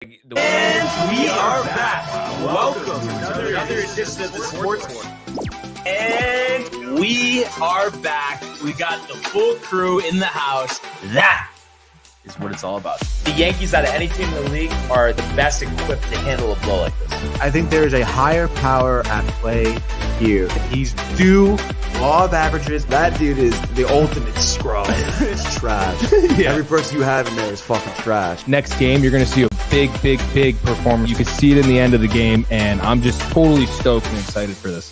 And we are back. Welcome to another edition of the Sports War. And we are back. We got the full crew in the house. That is what it's all about. The Yankees, out of any team in the league, are the best equipped to handle a blow like this. I think there is a higher power at play here. He's due law of averages. That dude is the ultimate scrub. It's trash. Yeah. Every person you have in there is fucking trash. Next game, you're going to see a big performance. You can see it in the end of the game, and I'm just totally stoked and excited for this.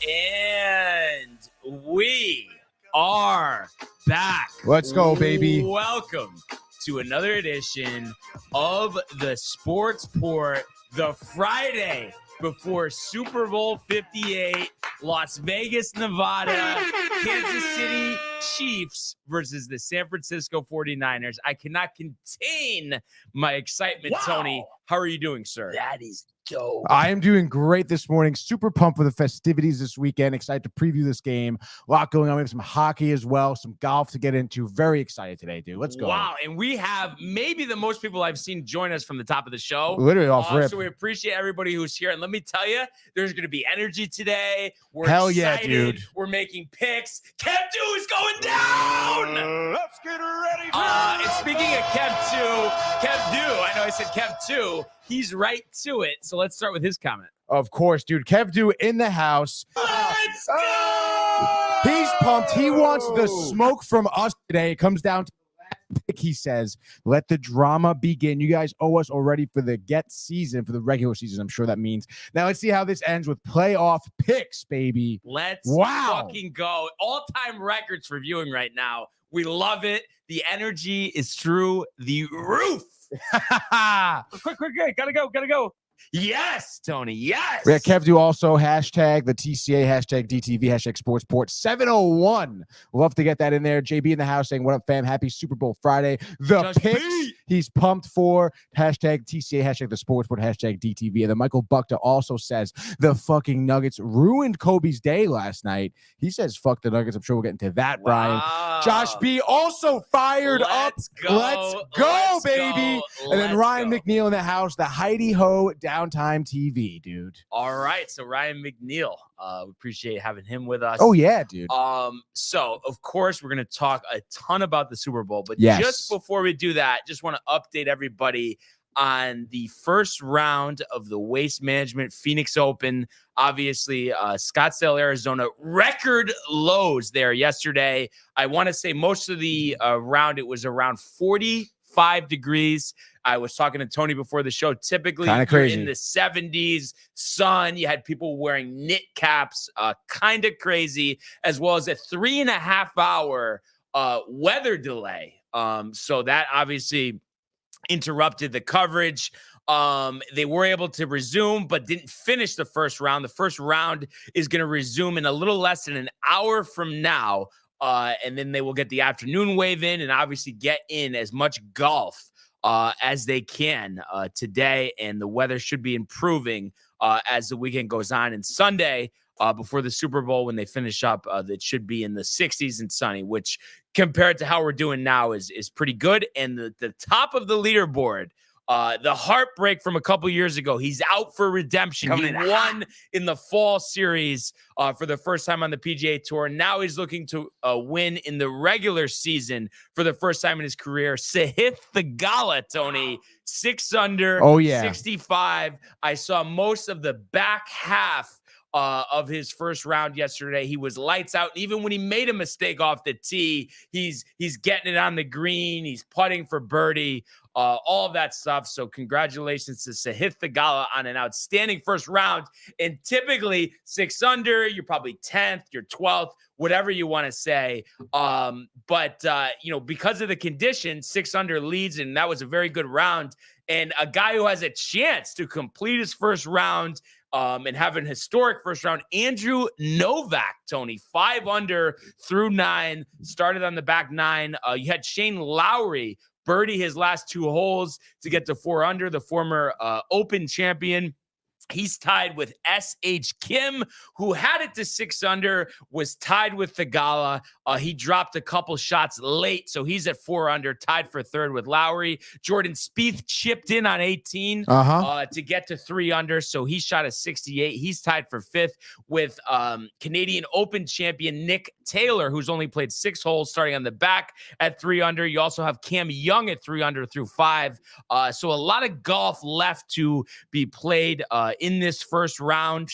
And we are back. Let's go, baby. Welcome to another edition of the Sports Port, the Friday before Super Bowl 58, Las Vegas, Nevada, Kansas City Chiefs versus the San Francisco 49ers. I cannot contain my excitement, wow. Tony. How are you doing, sir? That is dope. I am doing great this morning. Super pumped for the festivities this weekend. Excited to preview this game. A lot going on. We have some hockey as well, some golf to get into. Very excited today, dude. Let's go. Wow. And we have maybe the most people I've seen join us from the top of the show. Literally off rip. So we appreciate everybody who's here. And let me tell you, there's going to be energy today. We're Hell excited. Yeah, dude. We're making picks. Kev 2 is going down. Let's get ready. And speaking of Kev 2, I know I said Kev 2. He's right to it. So let's start with his comment. Of course, dude. Kev Du in the house. Let's go! He's pumped. He wants the smoke from us today. It comes down to the last pick. He says, let the drama begin. You guys owe us already for the season, for the regular season. I'm sure that means. Now let's see how this ends with playoff picks, baby. Let's fucking go. All-time records for viewing right now. We love it. The energy is through the roof. quick, gotta go. Yes, Tony, yes. Yeah, Kev Du also hashtag the TCA, hashtag DTV, hashtag SportsPort 701. Love to get that in there. JB in the house saying, what up, fam? Happy Super Bowl Friday. The Just picks he's pumped for, hashtag TCA, hashtag the SportsPort, hashtag DTV. And then Michael Buckta also says the fucking Nuggets ruined Kobe's day last night. He says, fuck the Nuggets. I'm sure we'll get into that, Brian. Josh B also fired up. Let's go, baby. And then Ryan McNeil in the house, the Heidi Ho Downtime TV, dude. All right, so Ryan McNeil, we appreciate having him with us. Oh yeah, dude. So of course we're gonna talk a ton about the Super Bowl, but just before we do that, just want to update everybody on the first round of the Waste Management Phoenix Open. Obviously, Scottsdale, Arizona, record lows there yesterday. I want to say most of the round, it was around 45 degrees. I was talking to Tony before the show. Typically, you're in the 70s, sun. You had people wearing knit caps, kind of crazy, as well as a 3.5 hour weather delay. So that obviously interrupted the coverage. They were able to resume, but didn't finish the first round. The first round is going to resume in a little less than an hour from now. And then they will get the afternoon wave in and obviously get in as much golf as they can today. And the weather should be improving as the weekend goes on. And Sunday, before the Super Bowl, when they finish up, that should be in the 60s and sunny, which compared to how we're doing now is pretty good. And the top of the leaderboard, the heartbreak from a couple years ago, he's out for redemption. He won in the fall series for the first time on the PGA Tour. Now he's looking to win in the regular season for the first time in his career. Sahith Theegala, Tony, 6 under, 65. I saw most of the back half of his first round yesterday. He was lights out. Even when he made a mistake off the tee, he's getting it on the green. He's putting for birdie, all of that stuff. So congratulations to Sahith Theegala on an outstanding first round. And typically 6 under, you're probably 10th, you're 12th, whatever you want to say. But because of the conditions, 6 under leads, and that was a very good round. And a guy who has a chance to complete his first round and have an historic first round, Andrew Novak, Tony, 5 under through 9, started on the back 9. You had Shane Lowry birdie his last 2 holes to get to 4 under, the former Open champion. He's tied with S.H. Kim, who had it to 6 under, was tied with Thagala. He dropped a couple shots late, so he's at 4 under, tied for third with Lowry. Jordan Spieth chipped in on 18 to get to 3 under, so he shot a 68. He's tied for fifth with Canadian Open champion Nick Taylor, who's only played 6 holes, starting on the back at 3 under. You also have Cam Young at 3 under through 5. So a lot of golf left to be played in this first round.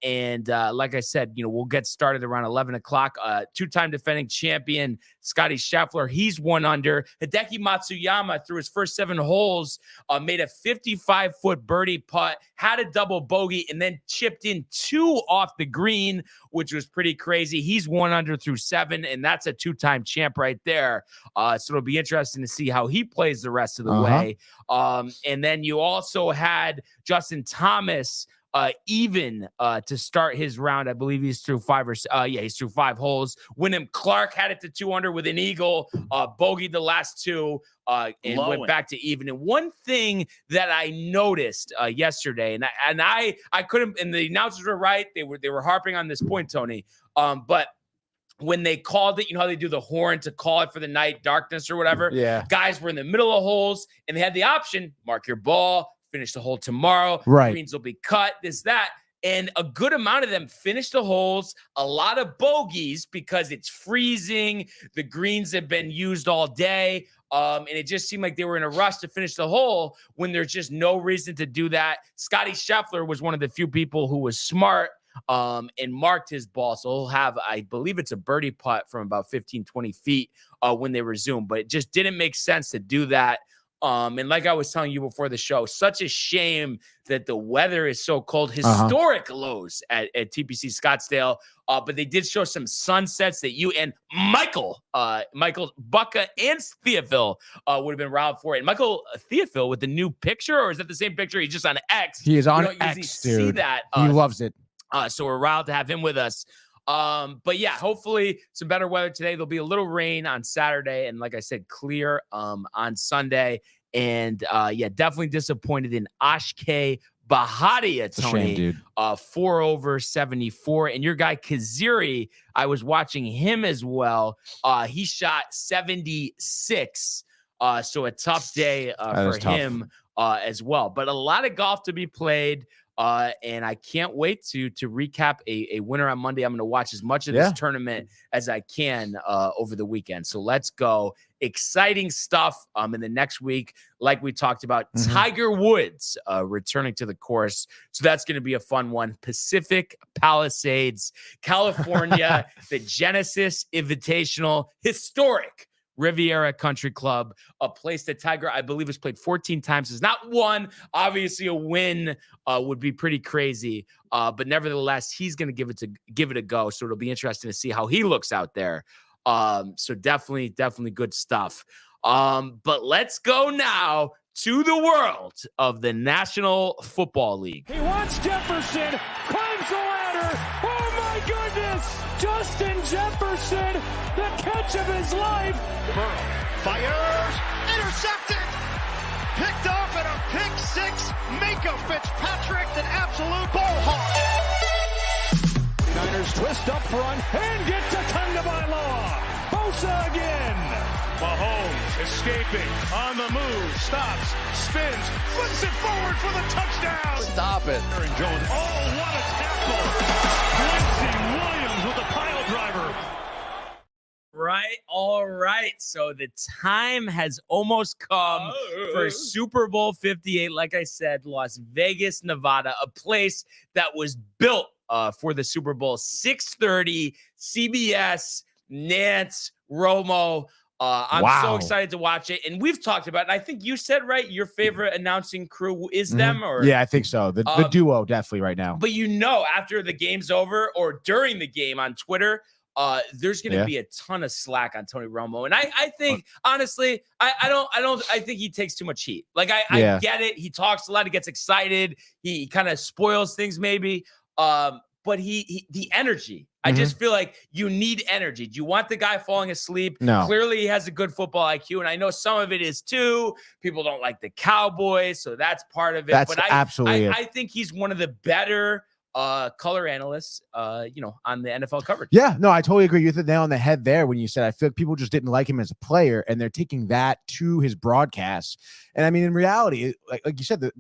And like I said, we'll get started around 11 o'clock. Two-time defending champion Scotty Scheffler, he's 1 under. Hideki Matsuyama, through his first 7 holes, made a 55-foot birdie putt, had a double bogey, and then chipped in 2 off the green, which was pretty crazy. He's 1 under through 7, and that's a 2-time champ right there. So it'll be interesting to see how he plays the rest of the way. And then you also had Justin Thomas even to start his round. I believe he's through 5 he's through 5 holes. Wyndham Clark had it to 2 under with an eagle, bogeyed the last 2, and went back to even. And one thing that I noticed yesterday, and I couldn't, and the announcers were right. They were harping on this point, Tony. But when they called it, how they do the horn to call it for the night, darkness or whatever. Yeah. Guys were in the middle of holes, and they had the option, mark your ball, finish the hole tomorrow. Right. Greens will be cut, this, that. And a good amount of them finished the holes, a lot of bogeys because it's freezing. The greens have been used all day. And it just seemed like they were in a rush to finish the hole when there's just no reason to do that. Scotty Scheffler was one of the few people who was smart and marked his ball. So he'll have, I believe it's a birdie putt from about 15, 20 feet when they resume. But it just didn't make sense to do that. And like I was telling you before the show, such a shame that the weather is so cold. Historic lows at TPC Scottsdale. But they did show some sunsets that you and Michael Bucca and Theophil would have been riled for it. And Michael Theophil with the new picture, or is that the same picture? He's just on X. He is on X, dude. See that? He loves it. So we're riled to have him with us. But yeah, hopefully some better weather today. There'll be a little rain on Saturday, and like I said, clear on Sunday. And yeah, definitely disappointed in Ashke Bahadia, Tony. Shame, dude. 4 over 74. And your guy Kaziri, I was watching him as well. He shot 76. So a tough day for him as well. But a lot of golf to be played. And I can't wait to recap a winner on Monday. I'm going to watch as much of this tournament as I can over the weekend. So let's go. Exciting stuff in the next week. Like we talked about, Tiger Woods returning to the course. So that's going to be a fun one. Pacific Palisades, California, the Genesis Invitational, historic Riviera Country Club, a place that Tiger, I believe, has played 14 times. Has not won. Obviously, a win would be pretty crazy. But nevertheless, he's going to give it a go. So it'll be interesting to see how he looks out there. So definitely good stuff. But let's go now to the world of the National Football League. He wants Jefferson, climbs the ladder. Oh my goodness! Justin Jefferson, the catch of his life. Burrow fires, intercepted, picked off at a pick 6. Minka Fitzpatrick, an absolute ball hawk. Niners twist up front and get to Tagovailoa. Bosa again. Mahomes escaping on the move, stops, spins, flips it forward for the touchdown. Stop it. Aaron Jones. Oh, what a tackle. Quincy Williams with a pile driver. Right. All right. So the time has almost come for Super Bowl 58. Like I said, Las Vegas, Nevada, a place that was built for the Super Bowl. 6:30, CBS, Nance, Romo. I'm so excited to watch it. And we've talked about it. I think you said, right, your favorite announcing crew is them? Or yeah, I think so. The duo definitely right now. But after the game's over or during the game on Twitter, there's going to be a ton of slack on Tony Romo. And I think, honestly, I think he takes too much heat. Like, I get it. He talks a lot. He gets excited. He kind of spoils things maybe. But the energy, I just feel like you need energy. Do you want the guy falling asleep? No. Clearly, he has a good football IQ, and I know some of it is too. People don't like the Cowboys, so that's part of it. That's but absolutely I think he's one of the better color analysts, on the NFL coverage. Yeah, no, I totally agree. You hit the nail on the head there when you said I feel like people just didn't like him as a player, and they're taking that to his broadcasts. And I mean, in reality, like you said, they're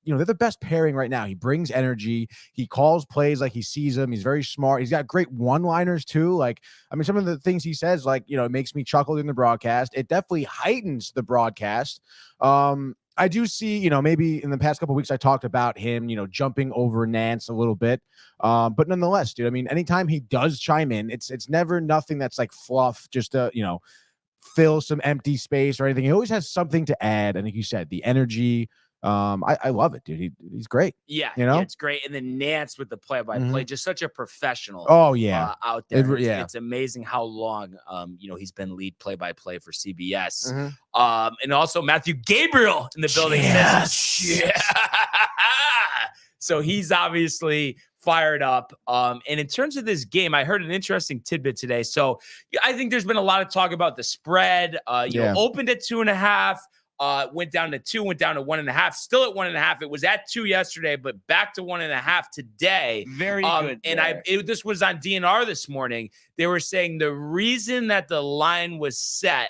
the best pairing right now. He brings energy. He calls plays like he sees them. He's very smart. He's got great one-liners too. Like, I mean, some of the things he says, like, it makes me chuckle in the broadcast. It definitely heightens the broadcast. I do see, maybe in the past couple of weeks, I talked about him, jumping over Nance a little bit. But nonetheless, dude, I mean, anytime he does chime in, it's never nothing that's like fluff, just to, fill some empty space or anything. He always has something to add. And like you said, the energy, I love it, dude. He's great. Yeah, it's great. And then Nance with the play-by-play, just such a professional. Oh yeah, out there. It's amazing how long he's been lead play-by-play for CBS. And also Matthew Gabriel in the building. Yes. Yeah. So he's obviously fired up. And in terms of this game, I heard an interesting tidbit today. So I think there's been a lot of talk about the spread. Opened at 2.5. Went down to 2, went down to 1.5, still at 1.5. It was at 2 yesterday, but back to 1.5 today. Very good. And this was on DNR this morning. They were saying the reason that the line was set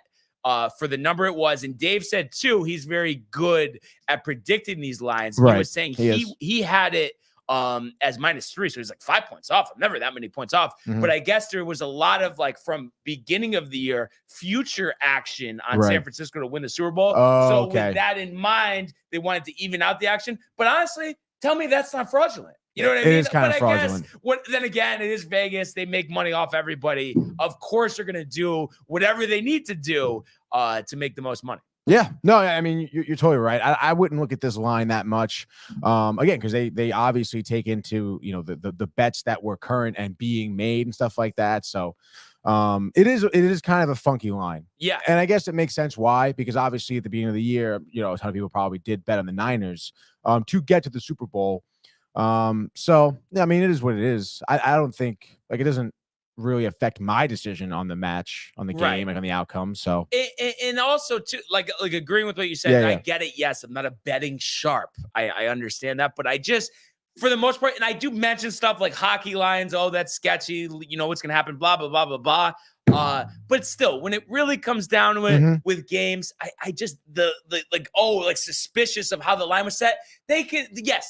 for the number it was, and Dave said 2, he's very good at predicting these lines. Right. He was saying he had it as -3, so he's like 5 points off. I'm never that many points off. But I guess there was a lot of, like, from beginning of the year, future action on San Francisco to win the Super Bowl. With that in mind, they wanted to even out the action. But honestly, tell me that's not fraudulent. You know what I mean? It is kind of fraudulent. Then again, it is Vegas. They make money off everybody. Of course, they're going to do whatever they need to do to make the most money. Yeah, no, I mean, you're totally right. I wouldn't look at this line that much, again, because they obviously take into, the bets that were current and being made and stuff like that. So it is kind of a funky line. Yeah. And I guess it makes sense why, because obviously at the beginning of the year, a ton of people probably did bet on the Niners to get to the Super Bowl. So, yeah, I mean, it is what it is. I don't think, like, it doesn't really affect my decision on the match, on the game, like on the outcome. So, and also too, like agreeing with what you said, I get it. Yes, I'm not a betting sharp. I understand that, but I just, for the most part, and I do mention stuff like hockey lines. Oh, that's sketchy. What's going to happen, blah, blah, blah, blah, blah. But still, when it really comes down to it with games, I just, suspicious of how the line was set. They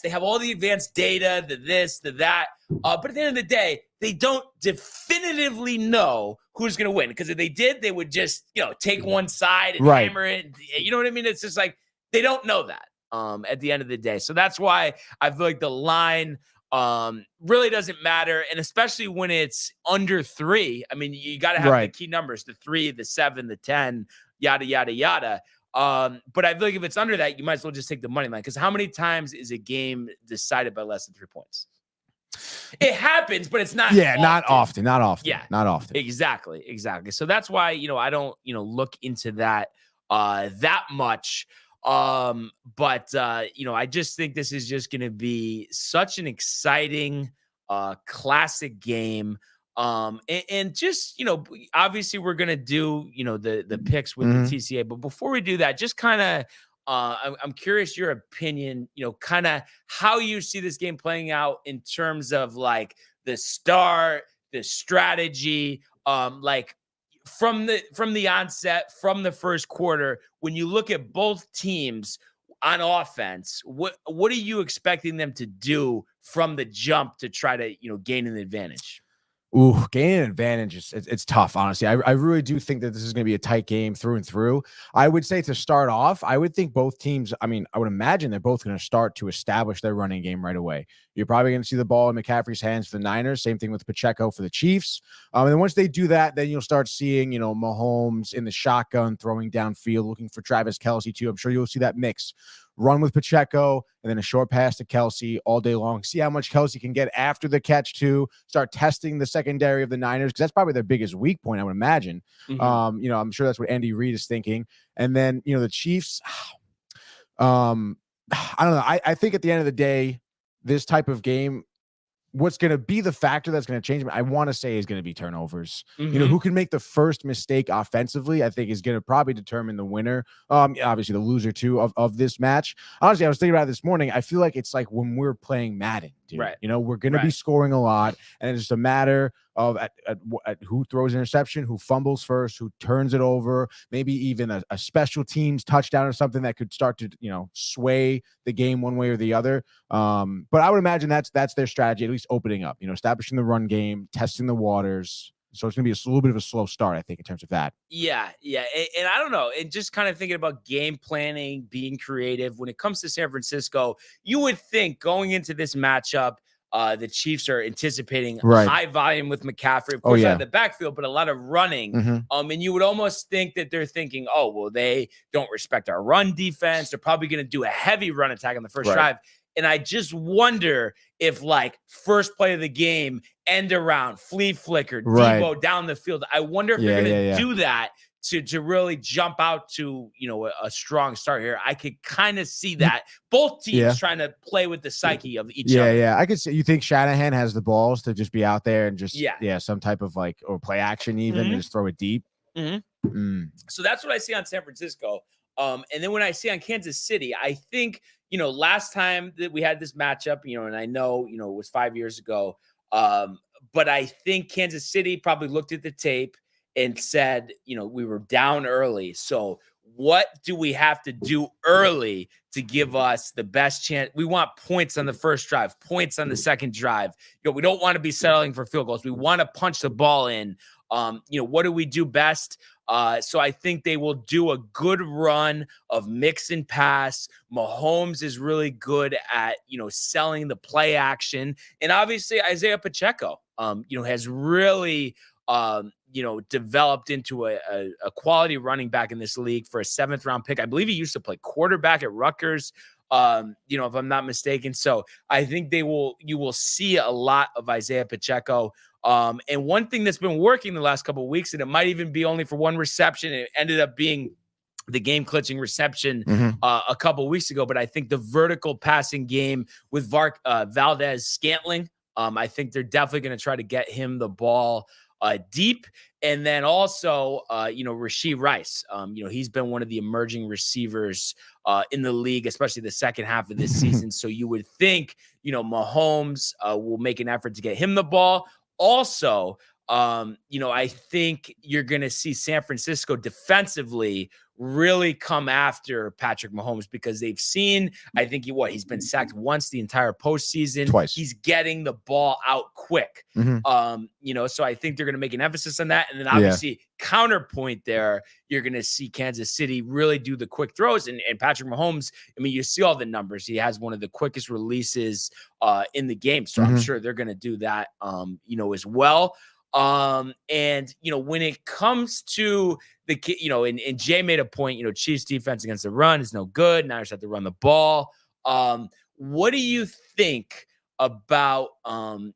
have all the advanced data, the this, the that. But at the end of the day, they don't definitively know who's going to win. Because if they did, they would just, take one side and hammer it. You know what I mean? It's just like, they don't know that at the end of the day. So that's why I feel like the line really doesn't matter. And especially when it's under 3, I mean, you got to have the key numbers, the 3, the 7, the 10, yada, yada, yada. But I feel like if it's under that, you might as well just take the money line. Because how many times is a game decided by less than 3 points? It happens, but it's not. Yeah, not often. Yeah, not often. Exactly. So that's why, I don't, look into that that much. But I just think this is just going to be such an exciting, classic game. And just, obviously we're going to do, the picks with the TCA, but before we do that, just kind of, I'm curious your opinion, kind of how you see this game playing out in terms of like the start, the strategy, like from the onset, from the first quarter, when you look at both teams on offense, what are you expecting them to do from the jump to try to, gain an advantage? Ooh, gaining an advantage it's tough, honestly. I really do think that this is going to be a tight game through and through. I would say to start off, I would think both teams, I would imagine they're both going to start to establish their running game right away. You're probably going to see the ball in McCaffrey's hands for the Niners. Same thing with Pacheco for the Chiefs. And then once they do that, then you'll start seeing, Mahomes in the shotgun throwing downfield, looking for Travis Kelce too. I'm sure you'll see that mix. Run with Pacheco, and then a short pass to Kelce all day long. See how much Kelce can get after the catch, too. Start testing the secondary of the Niners, because that's probably their biggest weak point, I would imagine. I'm sure that's what Andy Reid is thinking. And then, the Chiefs, I don't know. I think at the end of the day, this type of game what's going to be the factor that's going to change, I want to say, is going to be turnovers. You know, who can make the first mistake offensively, I think is going to probably determine the winner. Obviously the loser too of this match. Honestly, I was thinking about it this morning. I feel like it's like when we're playing Madden, dude. Right. You know, we're going to be scoring a lot, and it's just a matter of at who throws an interception, who fumbles first, who turns it over, maybe even a special teams touchdown or something that could start to, you know, sway the game one way or the other. But I would imagine that's their strategy, at least opening up, you know, establishing the run game, testing the waters. So it's going to be a little bit of a slow start, I think, in terms of that. Yeah. And I don't know. And just kind of thinking about game planning, being creative. When it comes to San Francisco, you would think going into this matchup, the Chiefs are anticipating high volume with McCaffrey, of course, out of the backfield, but a lot of running. And you would almost think that they're thinking, oh, well, they don't respect our run defense. They're probably going to do a heavy run attack on the first drive. And I just wonder if, like, first play of the game, end around, flea flicker, Debo down the field. I wonder if they're going to do that to really jump out to, you know, a strong start here. I could kind of see that both teams trying to play with the psyche of each other. Yeah. I could see. You think Shanahan has the balls to just be out there and just some type of like, or play action even and just throw it deep. So that's what I see on San Francisco. And then when I see on Kansas City, I think, you know, last time that we had this matchup, you know, and I know, you know, it was 5 years ago. But I think Kansas City probably looked at the tape and said, you know, we were down early. So what do we have to do early to give us the best chance? We want points on the first drive, points on the second drive. You know, we don't want to be settling for field goals. We want to punch the ball in. You know, what do we do best? So I think they will do a good run of mix and pass. Mahomes is really good at, you know, selling the play action. And obviously Isaiah Pacheco, you know, has really, you know, developed into a quality running back in this league for a 7th round pick. I believe he used to play quarterback at Rutgers, you know, if I'm not mistaken. So I think you will see a lot of Isaiah Pacheco. And one thing that's been working the last couple of weeks, and it might even be only for one reception, it ended up being the game-clinching reception a couple of weeks ago. But I think the vertical passing game with Valdez-Scantling, I think they're definitely going to try to get him the ball deep. And then also, you know, Rashee Rice, you know, he's been one of the emerging receivers in the league, especially the second half of this season. So you would think, you know, Mahomes will make an effort to get him the ball. Also, you know, I think you're going to see San Francisco defensively really come after Patrick Mahomes because they've seen, I think he's been sacked once the entire postseason. Twice. He's getting the ball out quick. You know, so I think they're going to make an emphasis on that. And then obviously counterpoint there, you're going to see Kansas City really do the quick throws. And Patrick Mahomes, I mean, you see all the numbers. He has one of the quickest releases in the game. So I'm sure they're going to do that, you know, as well. And, you know, when it comes to the, you know, and Jay made a point, you know, Chiefs defense against the run is no good. Now you just have to run the ball. What do you think about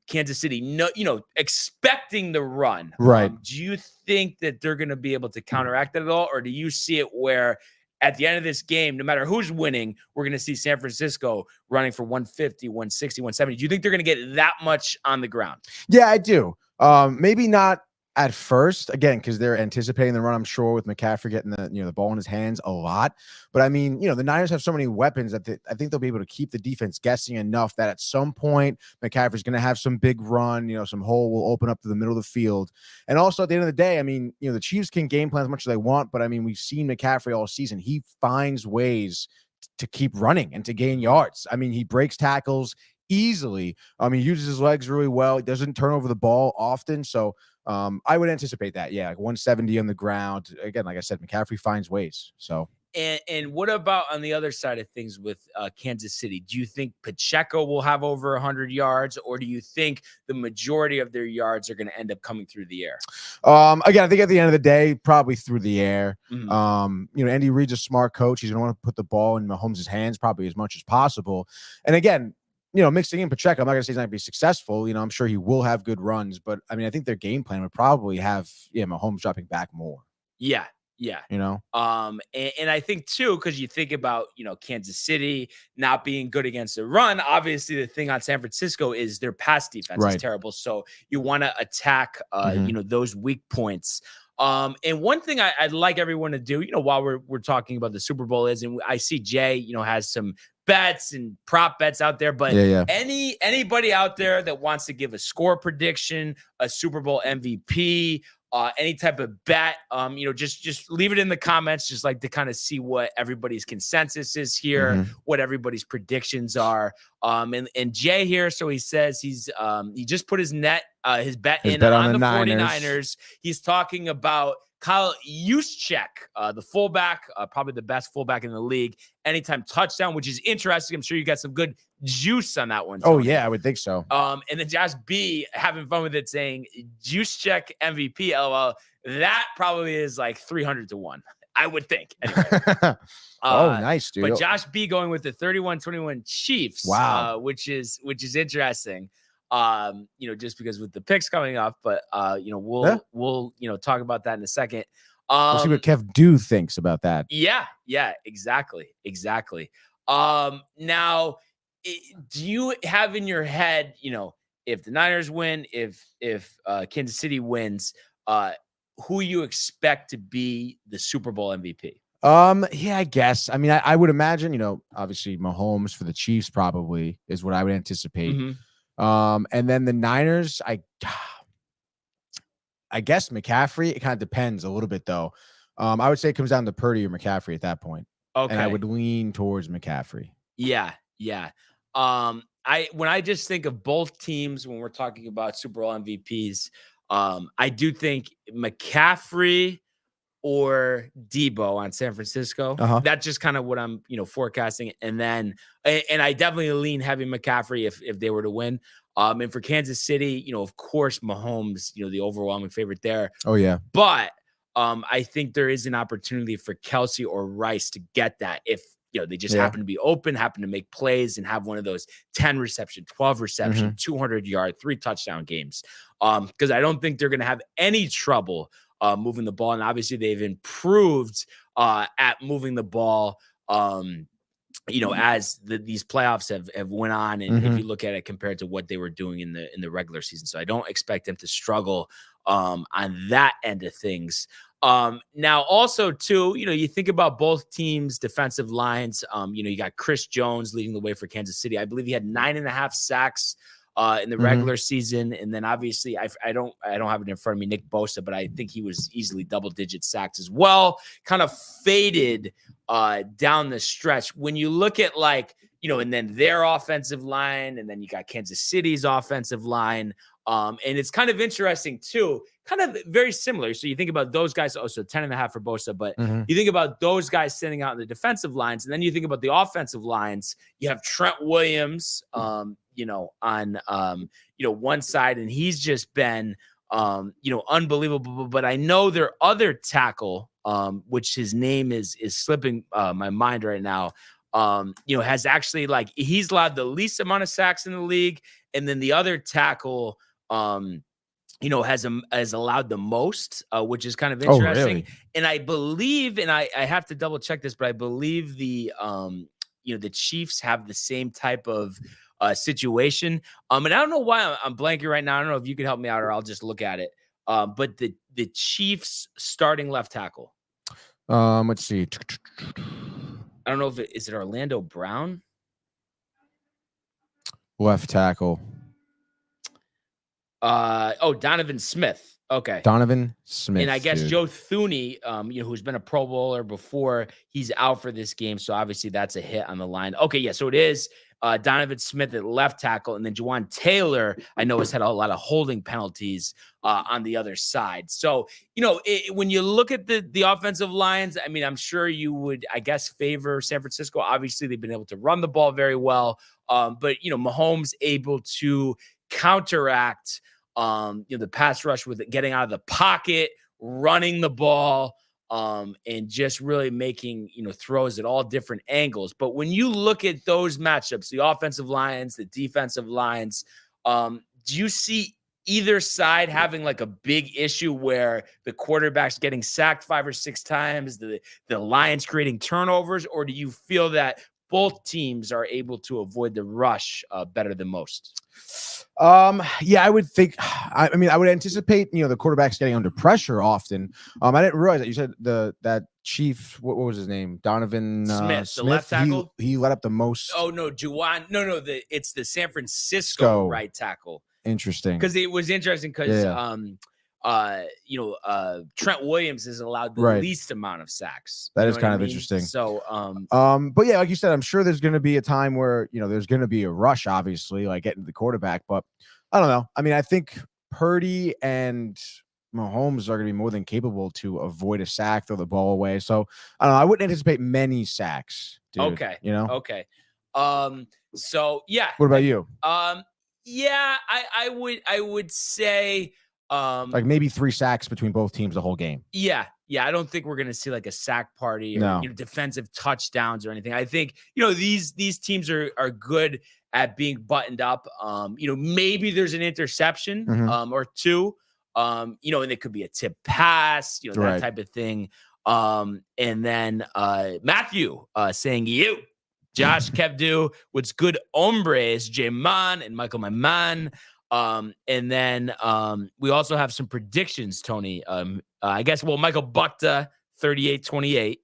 Kansas City? No, you know, expecting the run, right? Do you think that they're going to be able to counteract that at all? Or do you see it where at the end of this game, no matter who's winning, we're going to see San Francisco running for 150, 160, 170? Do you think they're going to get that much on the ground? Yeah, I do. Maybe not at first, again, because they're anticipating the run, I'm sure, with McCaffrey getting the ball in his hands a lot. But I mean, you know, the Niners have so many weapons that I think they'll be able to keep the defense guessing enough that at some point McCaffrey's going to have some big run, you know, some hole will open up to the middle of the field. And also at the end of the day, I mean, you know, the Chiefs can game plan as much as they want, but I mean, we've seen McCaffrey all season. He finds ways to keep running and to gain yards. I mean, he breaks tackles easily. He uses his legs really well. He doesn't turn over the ball often. So I would anticipate that. Yeah, like 170 on the ground. Again, like I said, McCaffrey finds ways. So. And what about on the other side of things with Kansas City? Do you think Pacheco will have over 100 yards, or do you think the majority of their yards are going to end up coming through the air? Again, I think at the end of the day, probably through the air. You know, Andy Reid's a smart coach. He's going to want to put the ball in Mahomes' hands probably as much as possible. And again, you know, mixing in Pacheco, I'm not going to say he's not going to be successful. You know, I'm sure he will have good runs, but I mean, I think their game plan would probably have, Mahomes dropping back more. Yeah. Yeah. You know? And I think too, because you think about, Kansas City not being good against the run. Obviously, the thing on San Francisco is their pass defense is terrible. So you want to attack, those weak points. And one thing I'd like everyone to do, while we're talking about the Super Bowl is, and I see Jay, has some bets and prop bets out there, but anybody out there that wants to give a score prediction, a Super Bowl MVP, any type of bet, just leave it in the comments. Just like to kind of see what everybody's consensus is here, what everybody's predictions are. And Jay here, so he says he just put his bet on the 49ers. He's talking about Kyle Juszczyk, the fullback, probably the best fullback in the league, anytime touchdown, which is interesting. I'm sure you got some good juice on that one, Tony. Oh, yeah, I would think so. And then Josh B having fun with it, saying Juszczyk MVP, LOL. That probably is like 300 to 1, I would think. Anyway. Nice, dude. But Josh B going with the 31-21 Chiefs. Wow. Which is interesting. Just because with the picks coming up, but we'll talk about that in a second. We'll see what Kev Do thinks about that. Yeah, exactly. Now, do you have in your head, if the Niners win, if Kansas City wins, who you expect to be the Super Bowl MVP? Yeah, I guess. I mean, I would imagine, obviously Mahomes for the Chiefs probably is what I would anticipate. And then the Niners, I guess McCaffrey. It kind of depends a little bit though. I would say it comes down to Purdy or McCaffrey at that point. Okay. And I would lean towards McCaffrey. Yeah. When I just think of both teams when we're talking about Super Bowl MVPs, I do think McCaffrey or Debo on San Francisco. That's just kind of what I'm, forecasting. And then, and I definitely lean heavy McCaffrey if they were to win. And for Kansas City, of course, Mahomes, the overwhelming favorite there. Oh yeah. But I think there is an opportunity for Kelsey or Rice to get that if they just happen to be open, happen to make plays, and have one of those 10 reception, 12 reception, 200-yard, 3 touchdown games. Because I don't think they're going to have any trouble moving the ball. And obviously they've improved at moving the ball, as these playoffs have went on. And if you look at it compared to what they were doing in the regular season. So I don't expect them to struggle on that end of things. Now also too, you think about both teams' defensive lines. You got Chris Jones leading the way for Kansas City. I believe he had 9.5 sacks in the regular season. And then obviously I don't have it in front of me, Nick Bosa, but I think he was easily double-digit sacks as well. Kind of faded down the stretch. When you look at and then their offensive line, and then you got Kansas City's offensive line. And it's kind of interesting too, kind of very similar. So you think about those guys, also 10.5 for Bosa, but you think about those guys sitting out in the defensive lines, and then you think about the offensive lines. You have Trent Williams, on one side, and he's just been, unbelievable. But I know their other tackle, which his name is slipping my mind right now, has actually he's allowed the least amount of sacks in the league, and then the other tackle, has allowed the most, which is kind of interesting. Oh, really? And I believe, and I have to double check this, but I believe the Chiefs have the same type of situation. And I don't know why I'm blanking right now. I don't know if you can help me out, or I'll just look at it. But the Chiefs starting left tackle. Let's see. I don't know if is it Orlando Brown? Left tackle. Donovan Smith. Okay. Donovan Smith. And I guess Joe Thuney, who's been a Pro Bowler before, he's out for this game. So obviously that's a hit on the line. Okay, yeah. So it is Donovan Smith at left tackle, and then Juwan Taylor, I know, has had a lot of holding penalties on the other side. So, when you look at the offensive lines, I mean, I'm sure you would, I guess, favor San Francisco. Obviously, they've been able to run the ball very well. But Mahomes able to counteract the pass rush with it, getting out of the pocket, running the ball, and just really making, throws at all different angles. But when you look at those matchups, the offensive lines, the defensive lines, do you see either side having like a big issue where the quarterback's getting sacked 5 or 6 times, the Lions creating turnovers, or do you feel that both teams are able to avoid the rush better than most? Yeah, I would think. I mean, I would anticipate, the quarterbacks getting under pressure often. I didn't realize that you said that Chief. What was his name? Donovan Smith, the left tackle. He let up the most. Oh no, Juwan. No, it's the San Francisco right tackle. Interesting. Because it was interesting because Trent Williams is allowed the least amount of sacks. That is kind of interesting. So but yeah, like you said, I'm sure there's going to be a time where there's going to be a rush, obviously, like getting to the quarterback. But I don't know. I mean, I think Purdy and Mahomes are going to be more than capable to avoid a sack, throw the ball away. So I don't know. I wouldn't anticipate many sacks. Dude, okay. Okay. So yeah. What about you? Yeah, I would say like maybe 3 sacks between both teams the whole game. Yeah. I don't think we're gonna see like a sack party or defensive touchdowns or anything. I think these teams are good at being buttoned up. Maybe there's an interception or 2. And it could be a tip pass, that type of thing. And then Matthew saying Josh Kevdu, what's good hombres, J-Man and Michael, my man. And then we also have some predictions, Tony. I guess, Michael Bukta, 38-28.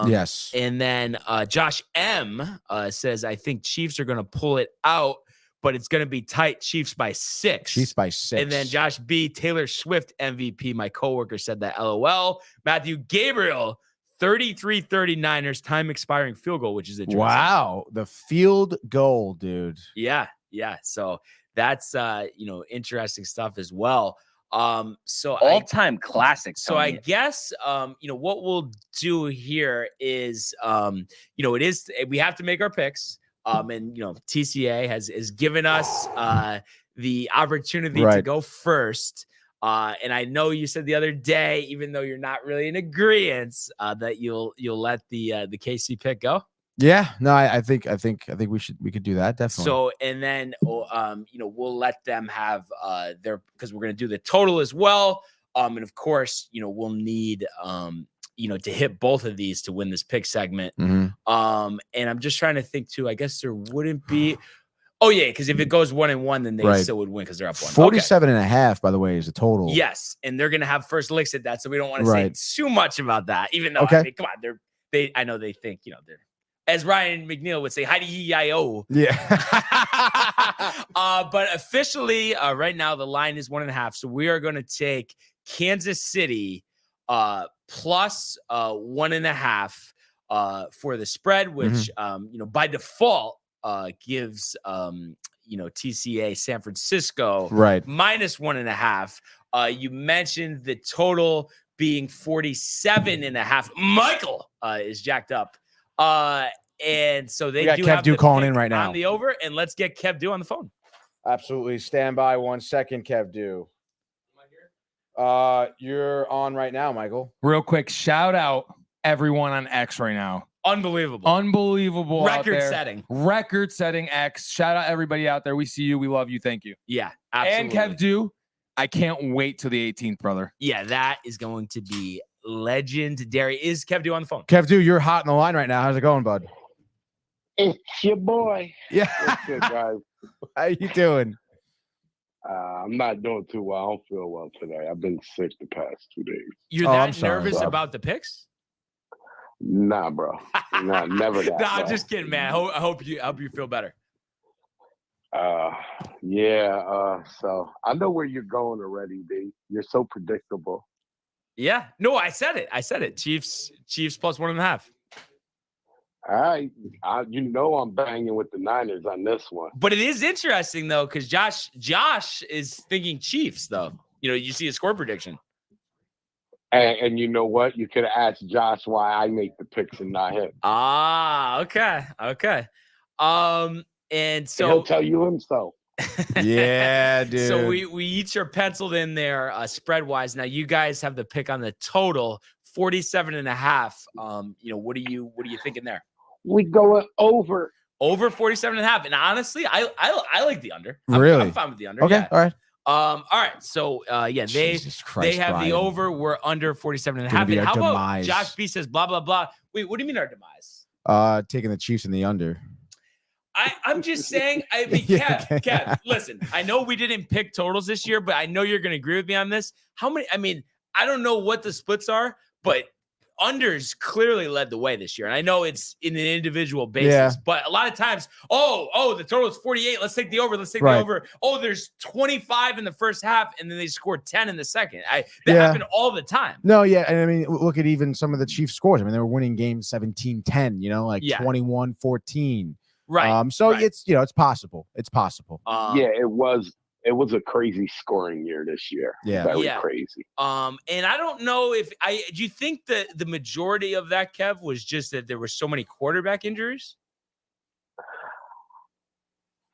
Yes. And then Josh M says, I think Chiefs are going to pull it out, but it's going to be tight. Chiefs by 6. Chiefs by 6. And then Josh B, Taylor Swift MVP. My coworker said that. LOL. Matthew Gabriel, 33-39ers time expiring field goal, which is interesting. Wow, the field goal, dude. Yeah. So that's interesting stuff as well. So all-time classic. So I guess what we'll do here is it is we have to make our picks. And TCA has given us the opportunity to go first. And I know you said the other day, even though you're not really in agreement, that you'll let the KC pick go. Yeah, no, I think we could do that, definitely. So and then we'll let them have because we're gonna do the total as well. And of course, we'll need to hit both of these to win this pick segment. And I'm just trying to think too. I guess there wouldn't be. Oh, yeah, because if it goes 1-1, then they still would win because they're up 1. 47.5, by the way, is the total. Yes, and they're going to have first licks at that, so we don't want to say too much about that, even though, come on, I know they think, they're, as Ryan McNeil would say, hi-de-yi-o. Yeah. But officially, right now, the line is 1.5, so we are going to take Kansas City plus 1.5 for the spread, which, by default, gives TCA San Francisco minus 1.5. You mentioned the total being 47.5. Michael is jacked up. And so they got do Kev have Du calling in right now on the over, and let's get Kev Du on the phone. Absolutely. Stand by 1 second, Kev Du. You're on right now, Michael. Real quick, shout out everyone on X right now. Unbelievable. Record setting X. Shout out everybody out there. We see you. We love you. Thank you. Yeah, absolutely. And Kev Du, I can't wait till the 18th, brother. Yeah, that is going to be legendary. Is Kev Du on the phone? Kev Du, you're hot in the line right now. How's it going, bud? It's your boy. Yeah. What's good, guys? How you doing? I'm not doing too well. I don't feel well today. I've been sick the past 2 days. You're that nervous about the picks? Nah, bro. Nah, never that. Nah, I'm just kidding, man. I hope you feel better. So I know where you're going already, D. You're so predictable. Yeah. No, I said it. Chiefs plus 1.5. All right. I'm banging with the Niners on this one. But it is interesting though, because Josh is thinking Chiefs though. You see a score prediction. And you know what? You could have asked Josh why I make the picks and not him. Okay. And so he'll tell you himself. Yeah, dude. So we each are penciled in there spread wise. Now you guys have the pick on the total 47.5. What are you thinking there? We going over 47.5. And honestly, I like the under. Really? I'm fine with the under. Okay. Yeah. All right. All right. So yeah, they have Brian. the over. We're under 47 and a Gonna half. be And our how demise. about Josh B says blah blah blah. Wait, what do you mean our demise? Taking the Chiefs in the under. I'm just saying, I mean, Kev, listen, I know we didn't pick totals this year, but I know you're going to agree with me on this. How many, I mean, I don't know what the splits are, but unders clearly led the way this year. And I know it's in an individual basis, but a lot of times, the total is 48. Let's take the over. Let's take the over. Oh, there's 25 in the first half, and then they scored 10 in the second. That happened all the time. No, yeah. And I mean, look at even some of the Chiefs scores. I mean, they were winning games 17-10, like 21-14. Right. It's, it's possible. It's possible. It was a crazy scoring year this year. Yeah. Very crazy. And I don't know do you think that the majority of that, Kev, was just that there were so many quarterback injuries?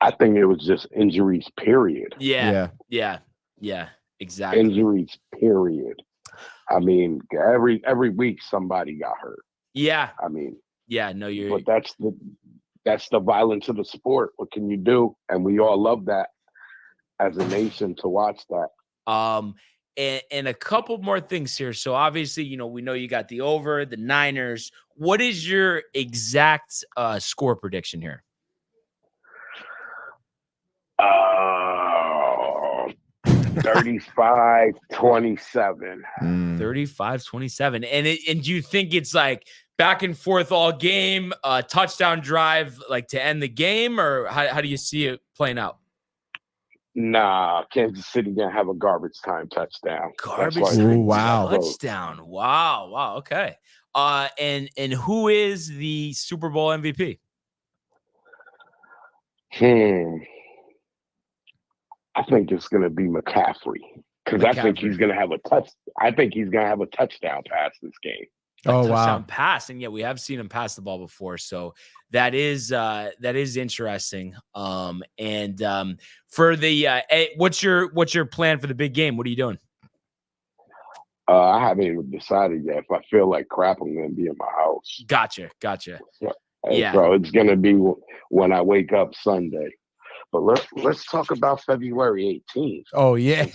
I think it was just injuries, period. Yeah, exactly. Injuries, period. I mean, every week somebody got hurt. Yeah. I mean, but that's the violence of the sport. What can you do? And we all love that as a nation to watch that. And a couple more things here. So obviously, we know you got the over, the Niners. What is your exact score prediction here? 35-27. 35-27. And do you think it's like back and forth all game, touchdown drive like to end the game, or how do you see it playing out? Nah, Kansas City gonna have a garbage time touchdown. Touchdown. Wow. Okay. And who is the Super Bowl MVP? I think it's gonna be McCaffrey because I think he's gonna have a touchdown pass this game. Touchdown pass, and we have seen him pass the ball before, so that is interesting. And for the what's your plan for the big game? What are you doing? I haven't even decided yet. If I feel like crap, I'm gonna be in my house. Gotcha. So it's gonna be when I wake up Sunday. But let's talk about February 18th. Oh yeah.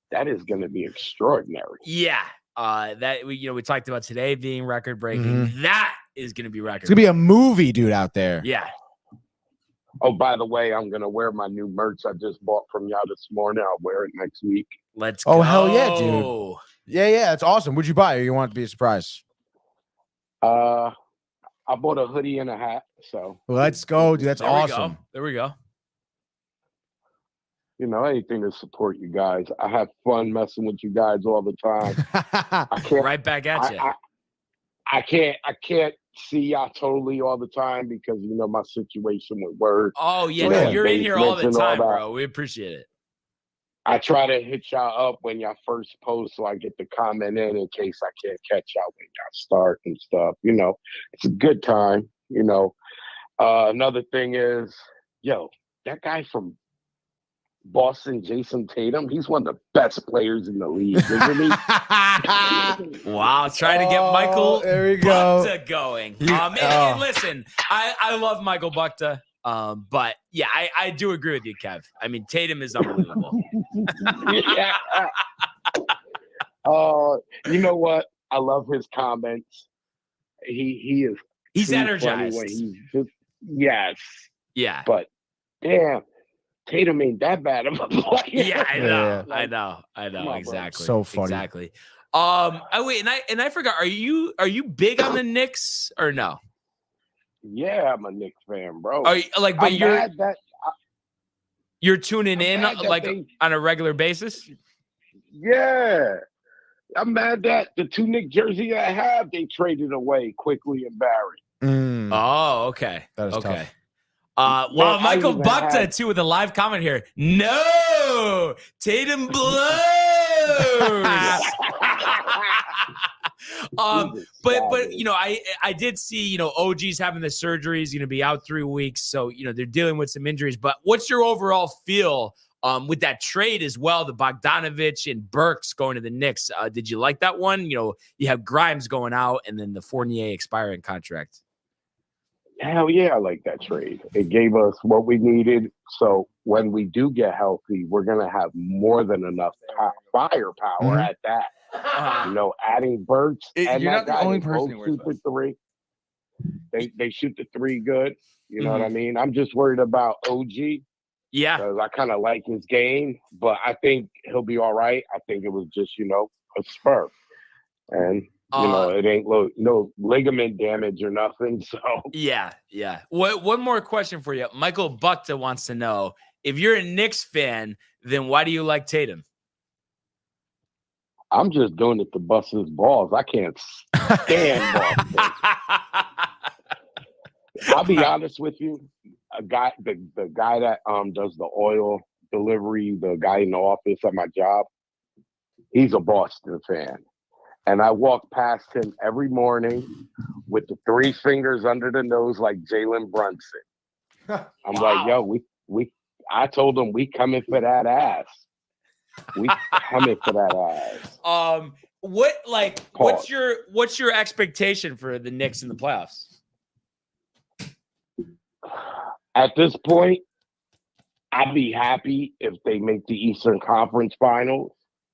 That is going to be extraordinary. Yeah. That we talked about today being record breaking. Mm-hmm. That is going to be record. It's going to be a movie, dude, out there. Yeah. Oh, by the way, I'm going to wear my new merch I just bought from y'all this morning. I'll wear it next week. Let's go. Oh, hell yeah, dude. Yeah. It's awesome. Would you buy it or you want it to be a surprise? I bought a hoodie and a hat. So let's go, dude. That's awesome. There we go. Anything to support you guys. I have fun messing with you guys all the time. I can't right back at you. I can't see y'all totally all the time because my situation with work. Oh yeah, you're in here all the time, bro. We appreciate it. I try to hit y'all up when y'all first post so I get the comment in case I can't catch y'all when y'all start and stuff. It's a good time. Another thing is, that guy from Boston, Jason Tatum, he's one of the best players in the league, isn't he? Wow, trying to get Michael Buckta going. And listen, I love Michael Buckta. But yeah, I do agree with you, Kev. I mean, Tatum is unbelievable. You know what? I love his comments. He's energized. Yes. Yeah. But damn, Tatum ain't that bad of a player. Yeah, I know. Exactly. So funny. Exactly. Wait, and I forgot. Are you big on the Knicks or no? Yeah, I'm a Knicks fan, bro. Are you, but you're tuning in on a regular basis? Yeah. I'm mad that the two Knicks jerseys I have, they traded away quickly and Barry. Oh, okay. That is tough. Well, Michael Buckta too with a live comment here. No, Tatum blows. But I did see OG's having the surgery. He's going to be out 3 weeks, so they're dealing with some injuries. But what's your overall feel with that trade as well? The Bogdanovich and Burks going to the Knicks. Did you like that one? You have Grimes going out and then the Fournier expiring contract. Hell yeah, I like that trade. It gave us what we needed. So when we do get healthy, we're gonna have more than enough firepower at that. Adding Burks and you're that not the guy, only they person both who wears shoot the three. They shoot the three good. You know what I mean? I'm just worried about OG. Yeah. Because I kind of like his game, but I think he'll be all right. I think it was just, a spur. And, it ain't no ligament damage or nothing. So, yeah. One more question for you. Michael Bukta wants to know, if you're a Knicks fan, then why do you like Tatum? I'm just doing it to bust his balls. I can't stand balls. I'll be honest with you. The guy that does the oil delivery, the guy in the office at my job, he's a Boston fan. And I walk past him every morning with the three fingers under the nose like Jalen Brunson. I'm like, yo, I told him we coming for that ass. We coming for that ass. What's your expectation for the Knicks in the playoffs? At this point, I'd be happy if they make the Eastern Conference Finals.